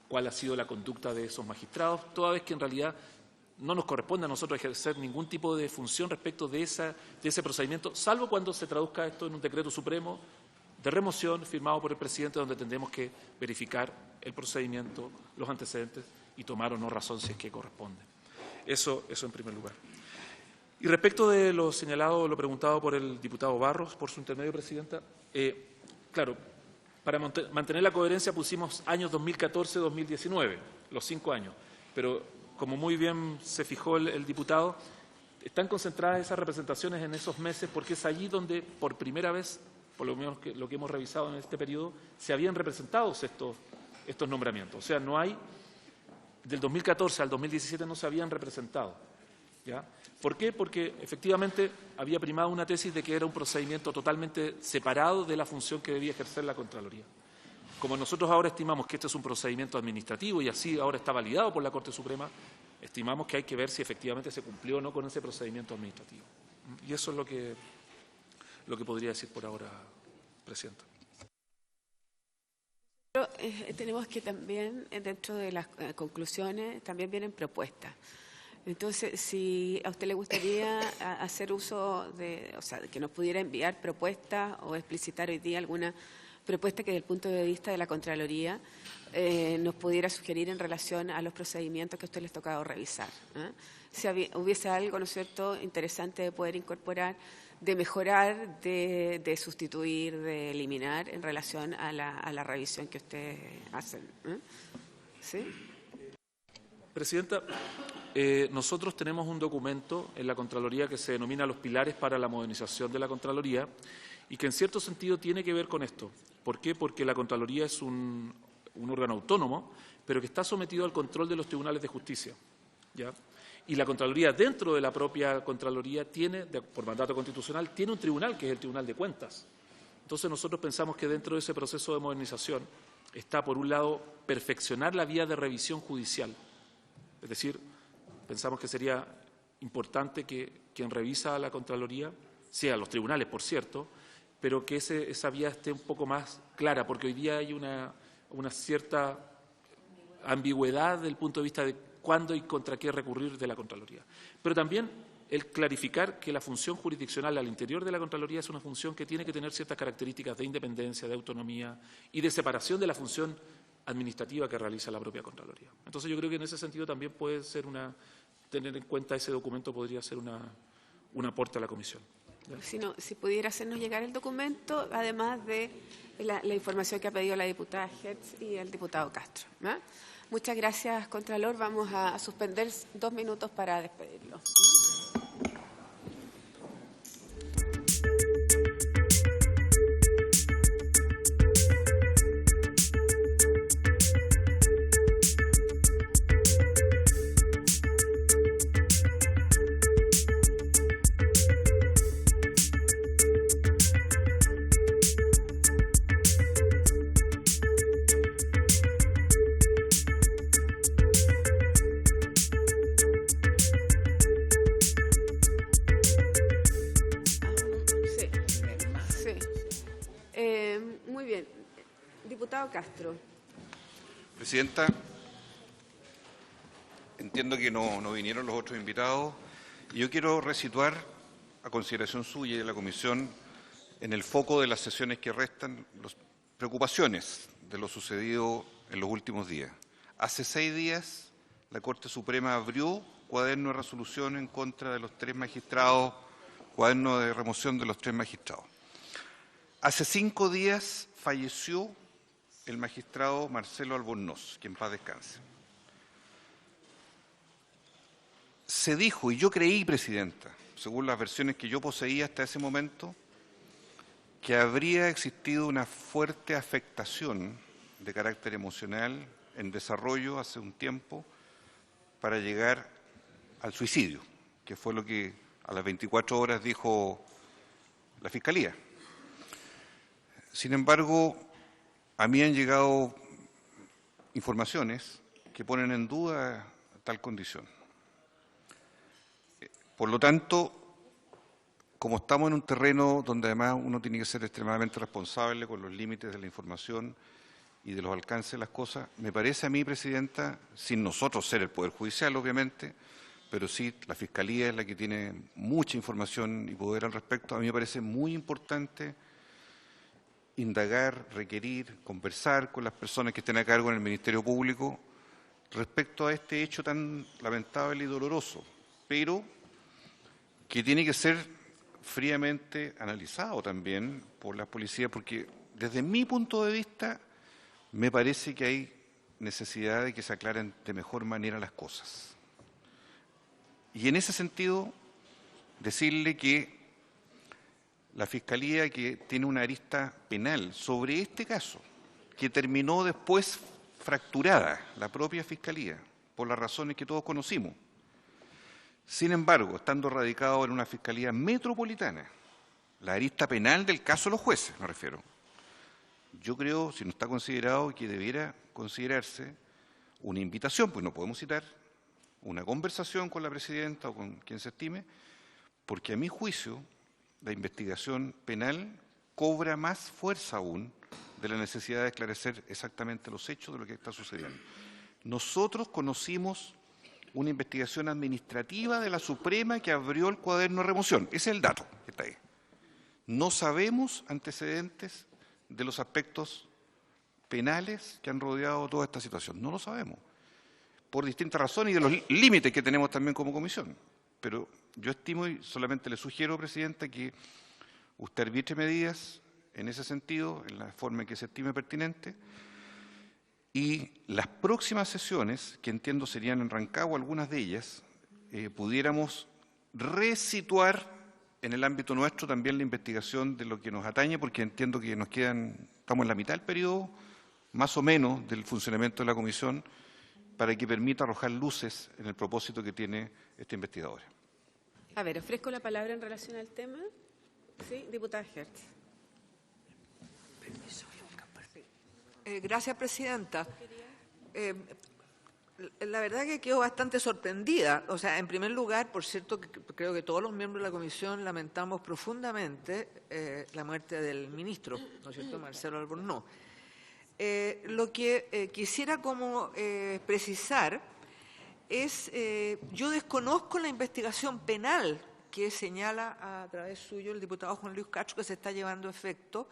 cuál ha sido la conducta de esos magistrados, toda vez que en realidad no nos corresponde a nosotros ejercer ningún tipo de función respecto de ese procedimiento, salvo cuando se traduzca esto en un decreto supremo de remoción firmado por el presidente, donde tendremos que verificar el procedimiento, los antecedentes y tomar o no razón si es que corresponde. Eso en primer lugar. Y respecto de lo señalado, lo preguntado por el diputado Barros, por su intermedio, Presidenta, claro, para mantener la coherencia pusimos años 2014-2019, los 5 años, pero como muy bien se fijó el diputado, están concentradas esas representaciones en esos meses porque es allí donde por primera vez, por lo menos lo que hemos revisado en este periodo, se habían representado estos nombramientos. O sea, no hay, del 2014 al 2017 no se habían representado, ¿ya? ¿Por qué? Porque efectivamente había primado una tesis de que era un procedimiento totalmente separado de la función que debía ejercer la Contraloría. Como nosotros ahora estimamos que este es un procedimiento administrativo y así ahora está validado por la Corte Suprema, estimamos que hay que ver si efectivamente se cumplió o no con ese procedimiento administrativo. Y eso es lo que podría decir por ahora, Presidenta. Pero, tenemos que también, dentro de las conclusiones, también vienen propuestas. Entonces, si a usted le gustaría hacer uso o sea, que nos pudiera enviar propuestas o explicitar hoy día alguna propuesta que desde el punto de vista de la Contraloría nos pudiera sugerir en relación a los procedimientos que a usted les tocado revisar. Si hubiese algo, ¿no es cierto?, interesante de poder incorporar, de mejorar, de sustituir, de eliminar en relación a la revisión que ustedes hacen. ¿Sí? Presidenta, nosotros tenemos un documento en la Contraloría que se denomina Los Pilares para la Modernización de la Contraloría y que en cierto sentido tiene que ver con esto. ¿Por qué? Porque la Contraloría es un órgano autónomo, pero que está sometido al control de los tribunales de justicia, ¿ya? Y la Contraloría, dentro de la propia Contraloría, tiene, por mandato constitucional, tiene un tribunal, que es el Tribunal de Cuentas. Entonces nosotros pensamos que dentro de ese proceso de modernización está, por un lado, perfeccionar la vía de revisión judicial. Es decir, pensamos que sería importante que quien revisa a la Contraloría, sea los tribunales, por cierto, pero que esa vía esté un poco más clara, porque hoy día hay una cierta ambigüedad desde el punto de vista de cuándo y contra qué recurrir de la Contraloría. Pero también el clarificar que la función jurisdiccional al interior de la Contraloría es una función que tiene que tener ciertas características de independencia, de autonomía y de separación de la función administrativa que realiza la propia Contraloría. Entonces yo creo que en ese sentido también puede ser tener en cuenta ese documento podría ser un aporte a la comisión. Si pudiera hacernos llegar el documento, además de la información que ha pedido la diputada Hertz y el diputado Castro, ¿no? Muchas gracias, Contralor. Vamos a suspender 2 minutos para despedirlo. Muy bien. Diputado Castro. Presidenta, entiendo que no vinieron los otros invitados y yo quiero resituar a consideración suya y de la Comisión en el foco de las sesiones que restan las preocupaciones de lo sucedido en los últimos días. Hace 6 días la Corte Suprema abrió cuaderno de resolución en contra de los 3 magistrados, cuaderno de remoción de los 3 magistrados. Hace 5 días falleció el magistrado Marcelo Albornoz, que en paz descanse. Se dijo, y yo creí, Presidenta, según las versiones que yo poseía hasta ese momento, que habría existido una fuerte afectación de carácter emocional en desarrollo hace un tiempo para llegar al suicidio, que fue lo que a las 24 horas dijo la Fiscalía. Sin embargo, a mí han llegado informaciones que ponen en duda tal condición. Por lo tanto, como estamos en un terreno donde además uno tiene que ser extremadamente responsable con los límites de la información y de los alcances de las cosas, me parece a mí, Presidenta, sin nosotros ser el Poder Judicial, obviamente, pero sí la Fiscalía es la que tiene mucha información y poder al respecto, a mí me parece muy importante indagar, requerir, conversar con las personas que estén a cargo en el Ministerio Público respecto a este hecho tan lamentable y doloroso, pero que tiene que ser fríamente analizado también por las policías, porque desde mi punto de vista me parece que hay necesidad de que se aclaren de mejor manera las cosas. Y en ese sentido, decirle que la Fiscalía, que tiene una arista penal sobre este caso, que terminó después fracturada, la propia Fiscalía, por las razones que todos conocimos. Sin embargo, estando radicado en una Fiscalía metropolitana, la arista penal del caso de los jueces, me refiero, yo creo, si no está considerado, que debiera considerarse una invitación, pues no podemos citar, una conversación con la Presidenta o con quien se estime, porque a mi juicio la investigación penal cobra más fuerza aún de la necesidad de esclarecer exactamente los hechos de lo que está sucediendo. Nosotros conocimos una investigación administrativa de la Suprema que abrió el cuaderno de remoción. Ese es el dato que está ahí. No sabemos antecedentes de los aspectos penales que han rodeado toda esta situación. No lo sabemos, por distintas razones y de los límites que tenemos también como comisión. Pero yo estimo y solamente le sugiero, Presidenta, que usted arbitre medidas en ese sentido, en la forma en que se estime pertinente, y las próximas sesiones, que entiendo serían en Rancagua, algunas de ellas, pudiéramos resituar en el ámbito nuestro también la investigación de lo que nos atañe, porque entiendo que estamos en la mitad del periodo, más o menos, del funcionamiento de la comisión, para que permita arrojar luces en el propósito que tiene esta investigadora. A ver, ofrezco la palabra en relación al tema. Sí, diputada Hertz. Gracias, Presidenta. La verdad que quedo bastante sorprendida. O sea, en primer lugar, por cierto, creo que todos los miembros de la Comisión lamentamos profundamente la muerte del ministro, ¿no es cierto?, Marcelo Albornoz. Lo que quisiera como precisar es, yo desconozco la investigación penal que señala a través suyo el diputado Juan Luis Castro que se está llevando a efecto,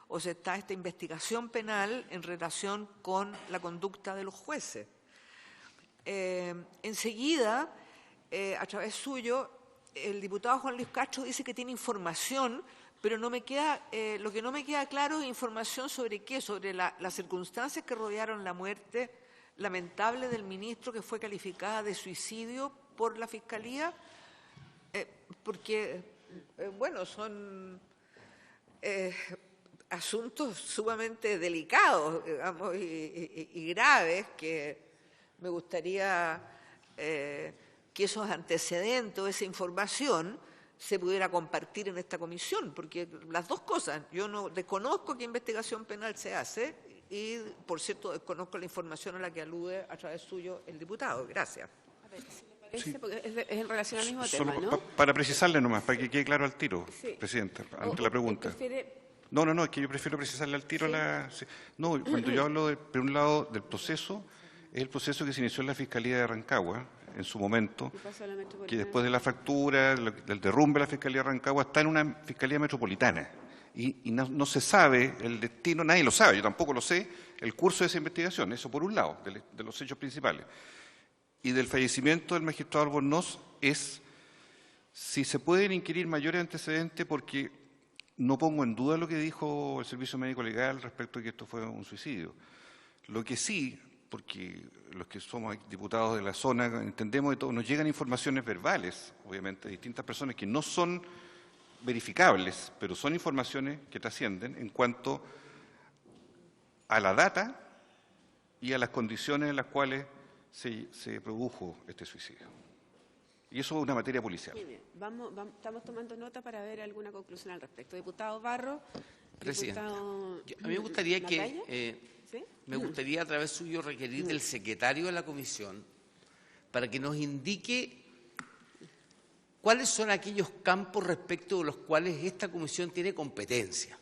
o se está esta investigación penal en relación con la conducta de los jueces. Enseguida, a través suyo, el diputado Juan Luis Castro dice que tiene información, pero no me queda, lo que no me queda claro es información sobre qué, sobre las circunstancias que rodearon la muerte lamentable del ministro, que fue calificada de suicidio por la Fiscalía, porque, bueno, son asuntos sumamente delicados, digamos, y graves, que me gustaría que esos antecedentes o esa información se pudiera compartir en esta comisión, porque las dos cosas, yo no desconozco qué investigación penal se hace y, por cierto, desconozco la información a la que alude a través suyo el diputado. Gracias. A ver, si le parece, porque es en relación al mismo Solo tema, ¿no? para precisarle nomás, para que quede claro al tiro, Sí. Presidenta, ante la pregunta. ¿Prefiere? No, es que yo prefiero precisarle al tiro la... sí. No, cuando yo hablo, por un lado, del proceso, es el proceso que se inició en la Fiscalía de Rancagua, en su momento, ¿Qué pasó a la metropolitana? que después de la fractura, del derrumbe de la Fiscalía de Rancagua, está en una Fiscalía Metropolitana. Y no se sabe el destino, nadie lo sabe, yo tampoco lo sé, el curso de esa investigación, eso por un lado, de los hechos principales. Y del fallecimiento del magistrado Albornoz es si se pueden inquirir mayores antecedentes, porque no pongo en duda lo que dijo el Servicio Médico Legal respecto a que esto fue un suicidio. Lo que sí, porque los que somos diputados de la zona entendemos de todo, nos llegan informaciones verbales, obviamente, de distintas personas que no son verificables, pero son informaciones que trascienden en cuanto a la data y a las condiciones en las cuales se produjo este suicidio. Y eso es una materia policial. Muy bien. Estamos tomando nota para ver alguna conclusión al respecto. Diputado Barro. Presidenta, Diputado, a mí me gustaría ¿Macaya? ¿Sí? me gustaría a través suyo requerir del secretario de la comisión para que nos indique cuáles son aquellos campos respecto de los cuales esta comisión tiene competencia.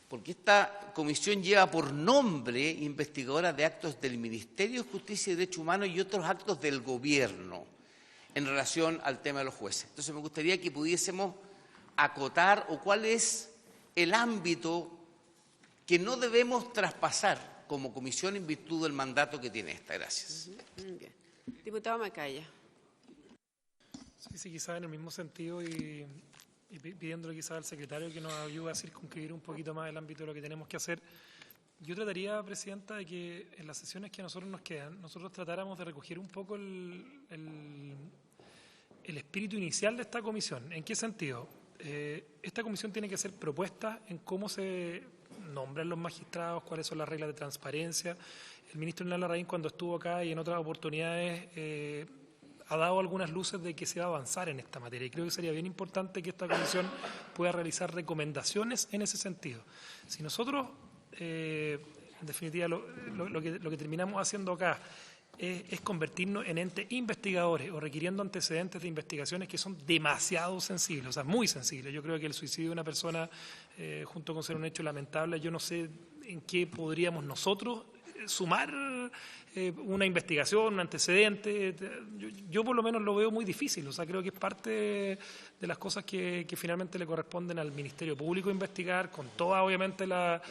Porque esta comisión lleva por nombre investigadora de actos del Ministerio de Justicia y Derechos Humanos y otros actos del Gobierno en relación al tema de los jueces. Entonces me gustaría que pudiésemos acotar o cuál es el ámbito que no debemos traspasar como comisión en virtud del mandato que tiene esta. Gracias. Bien. Diputado Macaya. Sí, quizás en el mismo sentido y pidiéndole quizás al secretario que nos ayude a circunscribir un poquito más el ámbito de lo que tenemos que hacer. Yo trataría, Presidenta, de que en las sesiones que a nosotros nos quedan, nosotros tratáramos de recoger un poco el espíritu inicial de esta comisión. ¿En qué sentido? Esta comisión tiene que hacer propuestas en cómo se nombran los magistrados, cuáles son las reglas de transparencia. El ministro Hernán Larraín, cuando estuvo acá y en otras oportunidades, ha dado algunas luces de que se va a avanzar en esta materia. Y creo que sería bien importante que esta comisión pueda realizar recomendaciones en ese sentido. Si nosotros, en definitiva, lo que terminamos haciendo acá es convertirnos en entes investigadores o requiriendo antecedentes de investigaciones que son demasiado sensibles, o sea, muy sensibles. Yo creo que el suicidio de una persona, junto con ser un hecho lamentable, yo no sé en qué podríamos nosotros sumar una investigación, un antecedente. Yo por lo menos lo veo muy difícil, o sea, creo que es parte de las cosas que finalmente le corresponden al Ministerio Público investigar, con toda obviamente la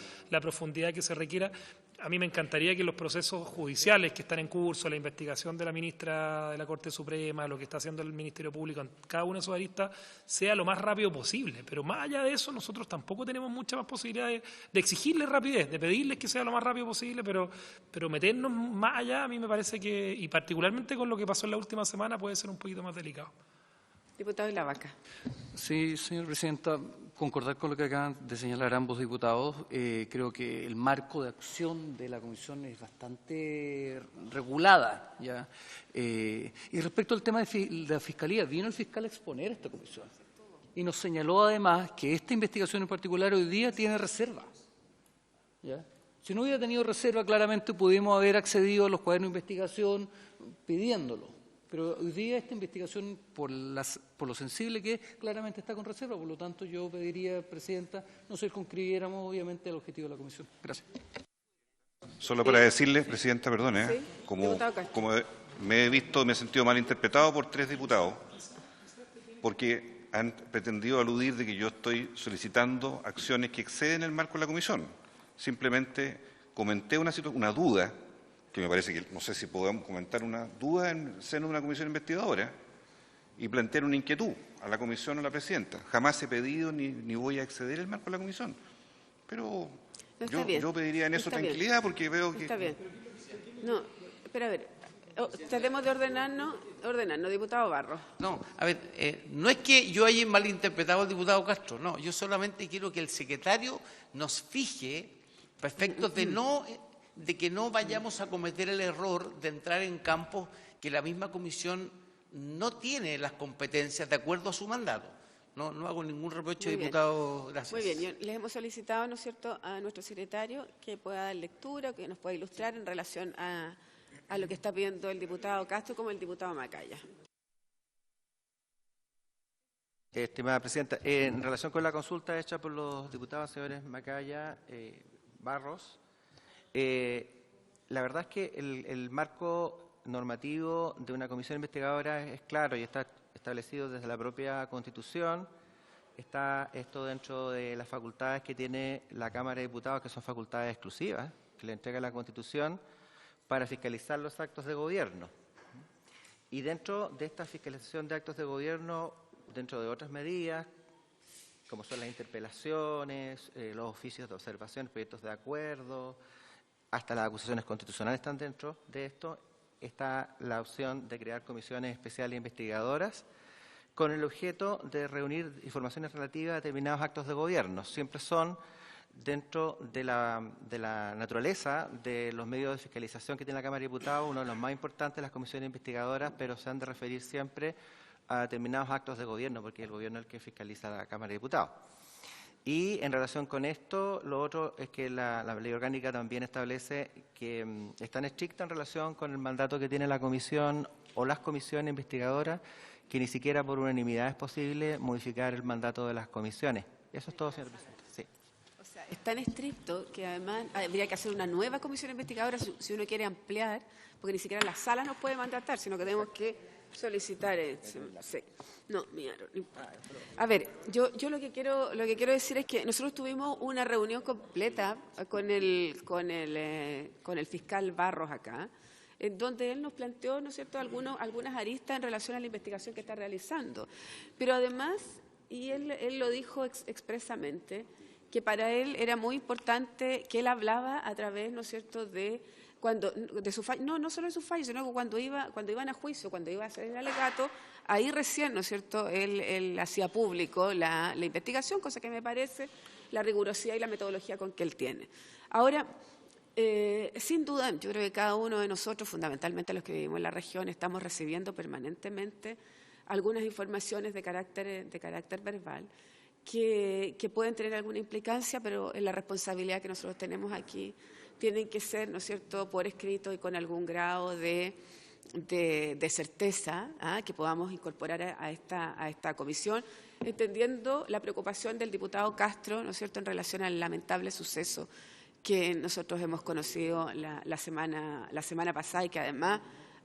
profundidad que se requiera. A mí me encantaría que los procesos judiciales que están en curso, la investigación de la ministra de la Corte Suprema, lo que está haciendo el Ministerio Público en cada una de sus aristas, sea lo más rápido posible. Pero más allá de eso, nosotros tampoco tenemos mucha más posibilidad de exigirles rapidez, de pedirles que sea lo más rápido posible, pero meternos más allá, a mí me parece que, y particularmente con lo que pasó en la última semana, puede ser un poquito más delicado. Diputado Lavaca. Sí, señora Presidenta, concordar con lo que acaban de señalar ambos diputados. Creo que el marco de acción de la Comisión es bastante regulada, ¿ya? Y respecto al tema de la Fiscalía, vino el fiscal a exponer esta comisión y nos señaló además que esta investigación en particular hoy día tiene reserva, ¿ya? Si no hubiera tenido reserva, claramente pudimos haber accedido a los cuadernos de investigación pidiéndolo. Pero hoy día esta investigación, por lo sensible que es, claramente está con reserva. Por lo tanto, yo pediría, Presidenta, no circunscribiéramos obviamente el objetivo de la Comisión. Gracias. Solo para decirle, Presidenta, perdone, Sí. como me he sentido mal interpretado por 3 diputados, porque han pretendido aludir de que yo estoy solicitando acciones que exceden el marco de la Comisión. Simplemente comenté una duda, que me parece que, no sé si podemos comentar una duda en el seno de una comisión investigadora, y plantear una inquietud a la comisión o a la presidenta. Jamás he pedido ni voy a exceder el marco de la comisión. Pero yo pediría en eso tranquilidad porque veo que... Está bien. No, pero a ver, tratemos de ordenarnos, diputado Barros. No, a ver, no es que yo haya malinterpretado al diputado Castro, no, yo solamente quiero que el secretario nos fije para efectos de que no vayamos a cometer el error de entrar en campos que la misma comisión no tiene las competencias de acuerdo a su mandato. No hago ningún reproche, diputado. Gracias. Muy bien, les hemos solicitado, ¿no es cierto?, a nuestro secretario que pueda dar lectura, que nos pueda ilustrar en relación a lo que está pidiendo el diputado Castro como el diputado Macaya. Estimada Presidenta, en relación con la consulta hecha por los diputados señores Macaya, Barros, la verdad es que el marco normativo de una comisión investigadora es claro y está establecido desde la propia Constitución. Está esto dentro de las facultades que tiene la Cámara de Diputados, que son facultades exclusivas, que le entrega la Constitución para fiscalizar los actos de gobierno. Y dentro de esta fiscalización de actos de gobierno, dentro de otras medidas, como son las interpelaciones, los oficios de observación, proyectos de acuerdo, hasta las acusaciones constitucionales están dentro de esto, está la opción de crear comisiones especiales investigadoras con el objeto de reunir informaciones relativas a determinados actos de gobierno. Siempre son dentro de la naturaleza de los medios de fiscalización que tiene la Cámara de Diputados, uno de los más importantes, las comisiones investigadoras, pero se han de referir siempre a determinados actos de gobierno, porque el gobierno es el que fiscaliza a la Cámara de Diputados. Y en relación con esto, lo otro es que la ley orgánica también establece que es tan estricta en relación con el mandato que tiene la comisión o las comisiones investigadoras que ni siquiera por unanimidad es posible modificar el mandato de las comisiones. Eso es todo, señor presidente. Sí. O sea, es tan estricto que además habría que hacer una nueva comisión investigadora si uno quiere ampliar, porque ni siquiera la sala nos puede mandatar, sino que tenemos que solicitar. Sí. No, mira, no importa. A ver, yo lo que quiero decir es que nosotros tuvimos una reunión completa con el fiscal Barros acá, en donde él nos planteó, ¿no es cierto?, algunas aristas en relación a la investigación que está realizando. Pero además, y él lo dijo expresamente, que para él era muy importante que él hablaba a través, ¿no es cierto?, de su fallo, no solo de su fallo, sino que cuando iban a juicio, cuando iba a hacer el alegato, ahí recién, ¿no es cierto?, él hacía público la investigación, cosa que me parece la rigurosidad y la metodología con que él tiene. Ahora, sin duda, yo creo que cada uno de nosotros, fundamentalmente los que vivimos en la región, estamos recibiendo permanentemente algunas informaciones de carácter verbal que pueden tener alguna implicancia, pero en la responsabilidad que nosotros tenemos aquí tienen que ser, ¿no es cierto?, por escrito y con algún grado de certeza que podamos incorporar a esta comisión, entendiendo la preocupación del diputado Castro, ¿no es cierto?, en relación al lamentable suceso que nosotros hemos conocido la semana pasada y que además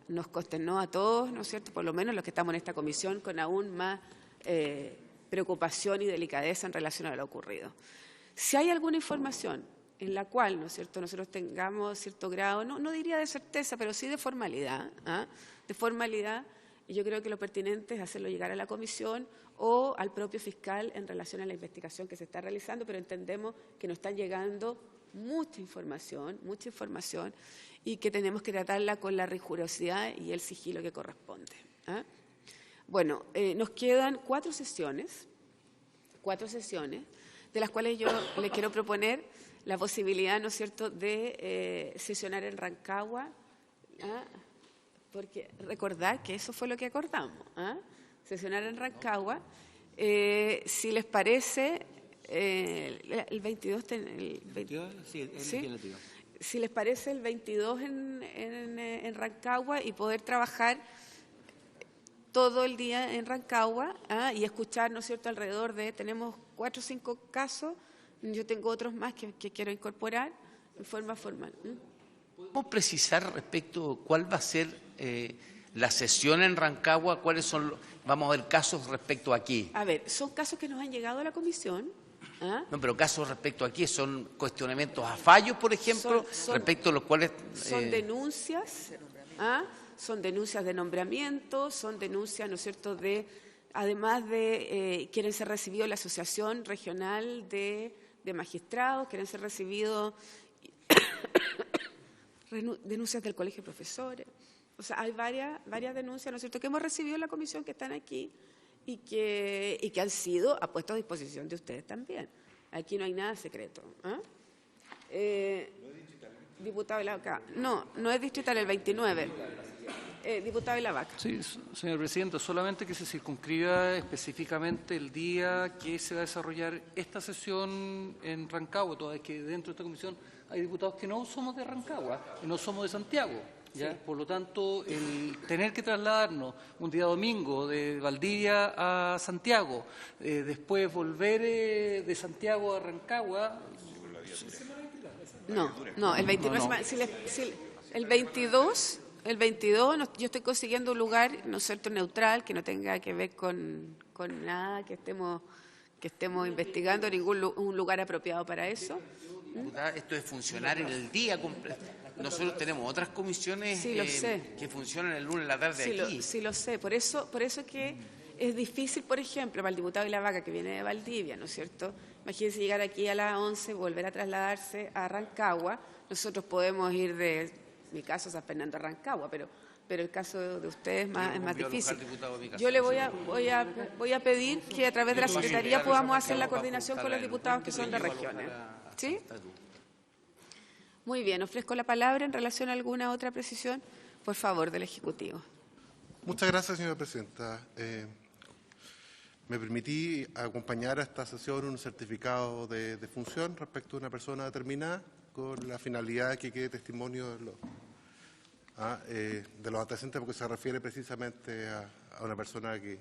nos consternó a todos, ¿no es cierto?, por lo menos los que estamos en esta comisión, con aún más preocupación y delicadeza en relación a lo ocurrido. Si hay alguna información en la cual, ¿no es cierto?, nosotros tengamos cierto grado, no diría de certeza, pero sí de formalidad, y yo creo que lo pertinente es hacerlo llegar a la comisión o al propio fiscal en relación a la investigación que se está realizando, pero entendemos que nos están llegando mucha información, y que tenemos que tratarla con la rigurosidad y el sigilo que corresponde. Bueno, nos quedan 4 sesiones, de las cuales yo le quiero proponer la posibilidad, ¿no es cierto?, de sesionar en Rancagua, porque recordar que eso fue lo que acordamos, sesionar en Rancagua. Si les parece, el 22... Si les parece, el 22 en Rancagua y poder trabajar todo el día en Rancagua y escuchar, ¿no es cierto?, alrededor de, tenemos 4 o 5 casos, yo tengo otros más que quiero incorporar en forma formal. ¿Podemos precisar respecto a cuál va a ser la sesión en Rancagua? ¿Cuáles son, vamos a ver, casos respecto a qué? A ver, son casos que nos han llegado a la comisión. No, pero casos respecto a qué, ¿son cuestionamientos a fallos, por ejemplo, respecto a los cuales... Son denuncias, son denuncias de nombramiento, son denuncias, ¿no es cierto?, además de quieren ser recibidos en la Asociación Regional de Magistrados, quieren ser recibidos denuncias del Colegio de Profesores. O sea, hay varias denuncias, ¿no es cierto?, que hemos recibido en la comisión que están aquí y que han sido a puesto a disposición de ustedes también. Aquí no hay nada secreto. Diputado de la Vaca. No es distrital, el 29. Diputado de la Vaca. Sí, señor presidente, solamente que se circunscriba específicamente el día que se va a desarrollar esta sesión en Rancagua, toda vez que dentro de esta comisión hay diputados que no somos de Rancagua y no somos de Santiago. ¿Ya? Sí. Por lo tanto, el tener que trasladarnos un día domingo de Valdivia a Santiago, después volver de Santiago a Rancagua. No, el 29. No. El 22, yo estoy consiguiendo un lugar, ¿no es cierto?, neutral, que no tenga que ver con nada que estemos investigando, un lugar apropiado para eso. Esto es funcionar en el día completo. Nosotros tenemos otras comisiones que funcionan el lunes en la tarde aquí. Sí, lo sé. Por eso que es difícil, por ejemplo, para el diputado de la Vaca que viene de Valdivia, ¿no es cierto? Imagínense llegar aquí a las 11, volver a trasladarse a Rancagua. Nosotros podemos ir de, mi caso, San Fernando a Rancagua, pero el caso de ustedes es más difícil. Yo le voy a pedir que a través de la Secretaría podamos hacer la coordinación con los diputados que son de regiones. ¿Sí? Muy bien, ofrezco la palabra en relación a alguna otra precisión, por favor, del Ejecutivo. Muchas gracias, señora presidenta. Me permití acompañar a esta sesión un certificado de función respecto a una persona determinada con la finalidad de que quede testimonio de los antecedentes, porque se refiere precisamente a una persona que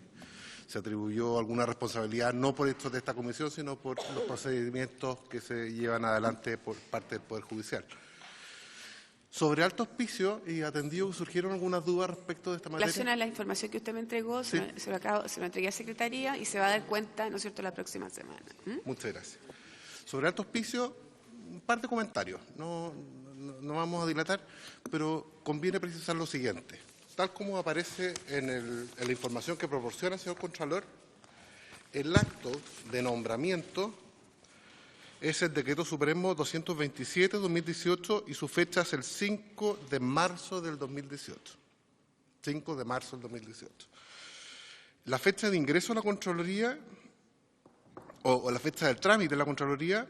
se atribuyó alguna responsabilidad, no por esto de esta comisión, sino por los procedimientos que se llevan adelante por parte del Poder Judicial. Sobre alto auspicio, y atendido que surgieron algunas dudas respecto de esta materia. Relación a la información que usted me entregó, sí. se lo entregué a Secretaría y se va a dar cuenta, ¿no es cierto?, la próxima semana. Muchas gracias. Sobre alto auspicio, un par de comentarios. No vamos a dilatar, pero conviene precisar lo siguiente. Tal como aparece en la información que proporciona el señor Contralor, el acto de nombramiento es el Decreto Supremo 227-2018 y su fecha es el 5 de marzo del 2018. 5 de marzo del 2018. La fecha de ingreso a la Contraloría, o la fecha del trámite de la Contraloría,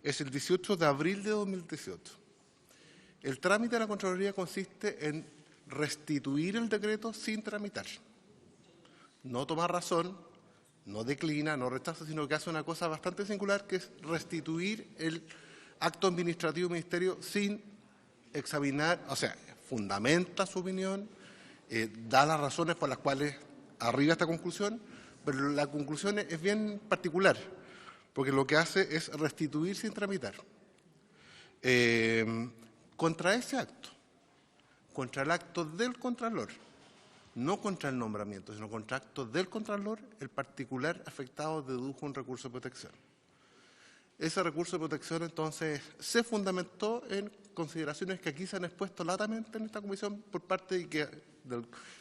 es el 18 de abril de 2018. El trámite de la Contraloría consiste en restituir el decreto sin tramitar. No toma razón, no declina, no rechaza, sino que hace una cosa bastante singular, que es restituir el acto administrativo del Ministerio sin examinar, o sea, fundamenta su opinión, da las razones por las cuales arriba a esta conclusión, pero la conclusión es bien particular, porque lo que hace es restituir sin tramitar. Contra ese acto, contra el acto del Contralor, no contra el nombramiento, sino contra el acto del Contralor, el particular afectado dedujo un recurso de protección. Ese recurso de protección, entonces, se fundamentó en consideraciones que aquí se han expuesto latamente en esta comisión por parte de que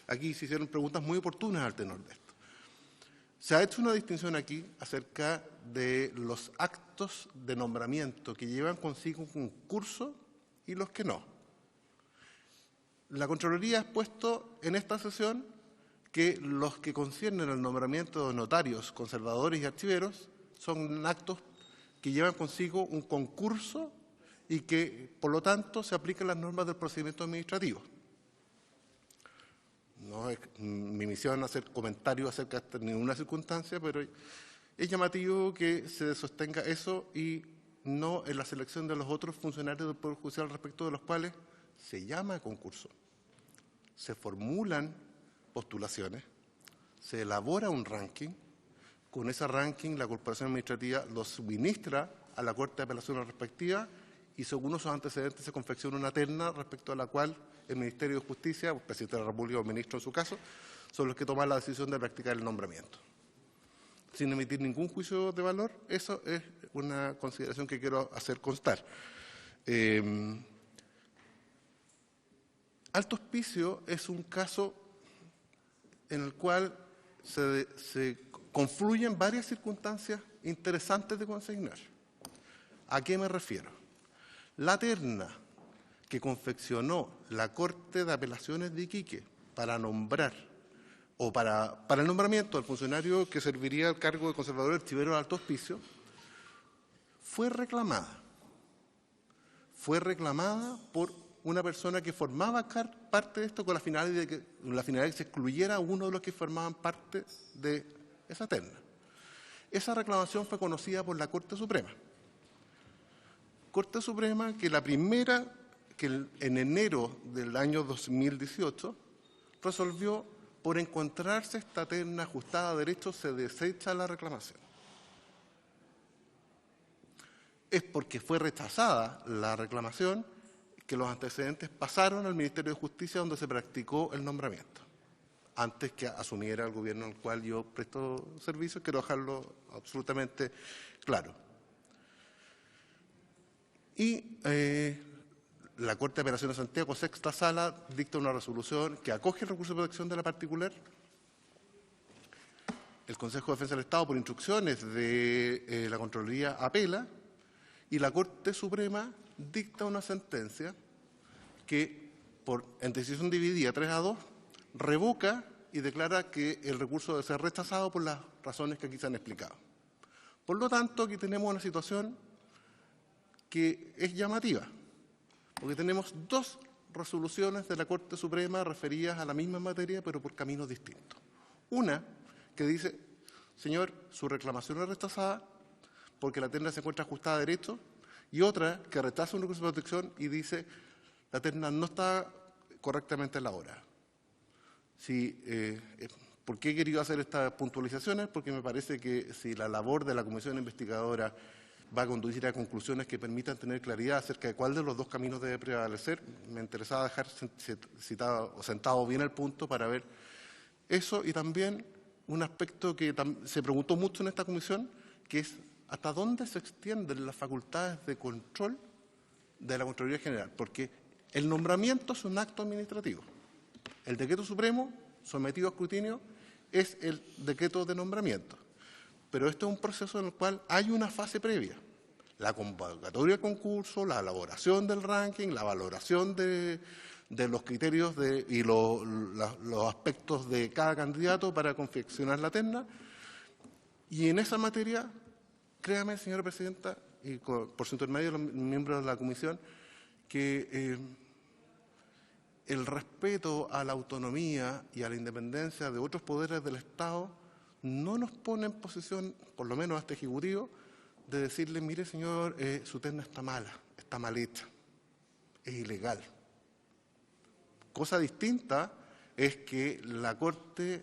aquí se hicieron preguntas muy oportunas al tenor de esto. Se ha hecho una distinción aquí acerca de los actos de nombramiento que llevan consigo un concurso y los que no. La Contraloría ha expuesto en esta sesión que los que conciernen el nombramiento de notarios, conservadores y archiveros son actos que llevan consigo un concurso y que, por lo tanto, se aplican las normas del procedimiento administrativo. No es mi misión hacer comentarios acerca de ninguna circunstancia, pero es llamativo que se sostenga eso y no en la selección de los otros funcionarios del Poder Judicial respecto de los cuales se llama concurso, se formulan postulaciones, se elabora un ranking, con ese ranking la Corporación Administrativa lo suministra a la Corte de Apelaciones respectiva y según esos antecedentes se confecciona una terna respecto a la cual el Ministerio de Justicia, el Presidente de la República o el Ministro en su caso, son los que toman la decisión de practicar el nombramiento. Sin emitir ningún juicio de valor, eso es una consideración que quiero hacer constar. Alto Hospicio es un caso en el cual se confluyen varias circunstancias interesantes de consignar. ¿A qué me refiero? La terna que confeccionó la Corte de Apelaciones de Iquique para nombrar o para el nombramiento del funcionario que serviría al cargo de conservador archivero de Alto Hospicio fue reclamada por una persona que formaba parte de esto con la finalidad de que se excluyera a uno de los que formaban parte de esa terna. Esa reclamación fue conocida por la Corte Suprema. Corte Suprema que la primera, que en enero del año 2018, resolvió por encontrarse esta terna ajustada a derecho se desecha la reclamación. Es porque fue rechazada la reclamación que los antecedentes pasaron al Ministerio de Justicia donde se practicó el nombramiento. Antes que asumiera el gobierno al cual yo presto servicio, quiero dejarlo absolutamente claro. Y la Corte de Apelaciones de Santiago, sexta sala, dicta una resolución que acoge el recurso de protección de la particular. El Consejo de Defensa del Estado, por instrucciones de la Contraloría, apela y la Corte Suprema dicta una sentencia que, en decisión dividida 3-2, revoca y declara que el recurso debe ser rechazado por las razones que aquí se han explicado. Por lo tanto, aquí tenemos una situación que es llamativa, porque tenemos dos resoluciones de la Corte Suprema referidas a la misma materia, pero por caminos distintos. Una que dice, señor, su reclamación es rechazada porque la terna se encuentra ajustada a derecho, y otra que rechaza un recurso de protección y dice, la terna no está correctamente elaborada. ¿Por qué he querido hacer estas puntualizaciones? Porque me parece que si la labor de la comisión investigadora va a conducir a conclusiones que permitan tener claridad acerca de cuál de los dos caminos debe prevalecer, me interesaba dejar sentado bien el punto para ver eso, y también un aspecto que se preguntó mucho en esta comisión, que es hasta dónde se extienden las facultades de control de la Contraloría General, porque el nombramiento es un acto administrativo. El decreto supremo, sometido a escrutinio, es el decreto de nombramiento. Pero esto es un proceso en el cual hay una fase previa. La convocatoria de concurso, la elaboración del ranking, la valoración de los criterios y los aspectos de cada candidato para confeccionar la terna. Y en esa materia, créame, señora presidenta, y por su intermedio los miembros de la comisión, que el respeto a la autonomía y a la independencia de otros poderes del Estado no nos pone en posición, por lo menos a este Ejecutivo, de decirle, mire señor, su terna está mala, está mal hecha, es ilegal. Cosa distinta es que la Corte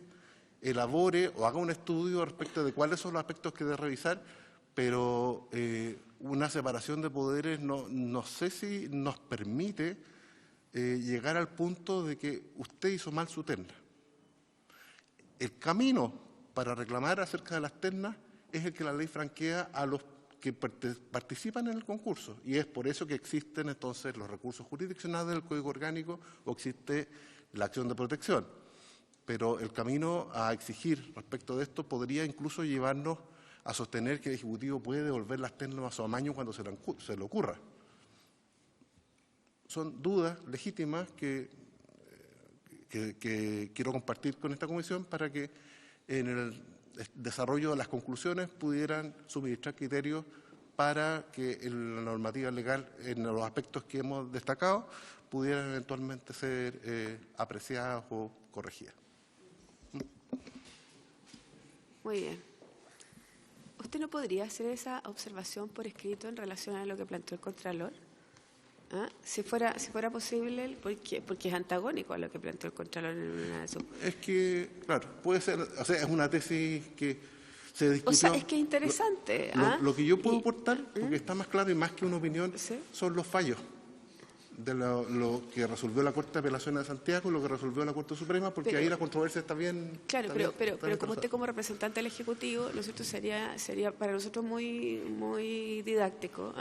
elabore o haga un estudio respecto de cuáles son los aspectos que debe revisar, pero una separación de poderes no sé si nos permite llegar al punto de que usted hizo mal su terna. El camino para reclamar acerca de las ternas es el que la ley franquea a los que participan en el concurso, y es por eso que existen entonces los recursos jurisdiccionales del Código Orgánico o existe la acción de protección. Pero el camino a exigir respecto de esto podría incluso llevarnos a sostener que el Ejecutivo puede devolver las ternas a su amaño cuando se le ocurra. Son dudas legítimas que quiero compartir con esta comisión para que en el desarrollo de las conclusiones pudieran suministrar criterios para que la normativa legal, en los aspectos que hemos destacado, pudieran eventualmente ser apreciadas o corregidas. Muy bien. ¿Usted no podría hacer esa observación por escrito en relación a lo que planteó el Contralor? ¿Ah? Si fuera posible, porque es antagónico a lo que planteó el Contralor en una de sus... Es que, claro, puede ser, o sea, es una tesis que se discutió... O sea, es que es interesante. Lo que yo puedo aportar, porque está más claro y más que una opinión, ¿sí? Son los fallos de lo que resolvió la Corte de Apelaciones de Santiago y lo que resolvió la Corte Suprema, porque ahí la controversia está bien... Claro, pero como usted como representante del Ejecutivo, lo cierto sería para nosotros muy didáctico,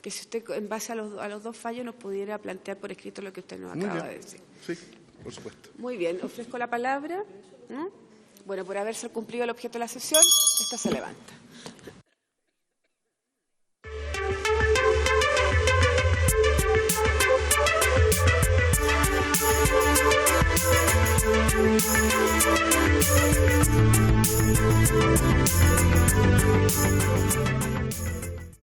que si usted, en base a los dos fallos, nos pudiera plantear por escrito lo que usted nos Muy acaba bien. de decir. Sí, por supuesto. Muy bien, ofrezco la palabra. Bueno, por haberse cumplido el objeto de la sesión, esta se levanta.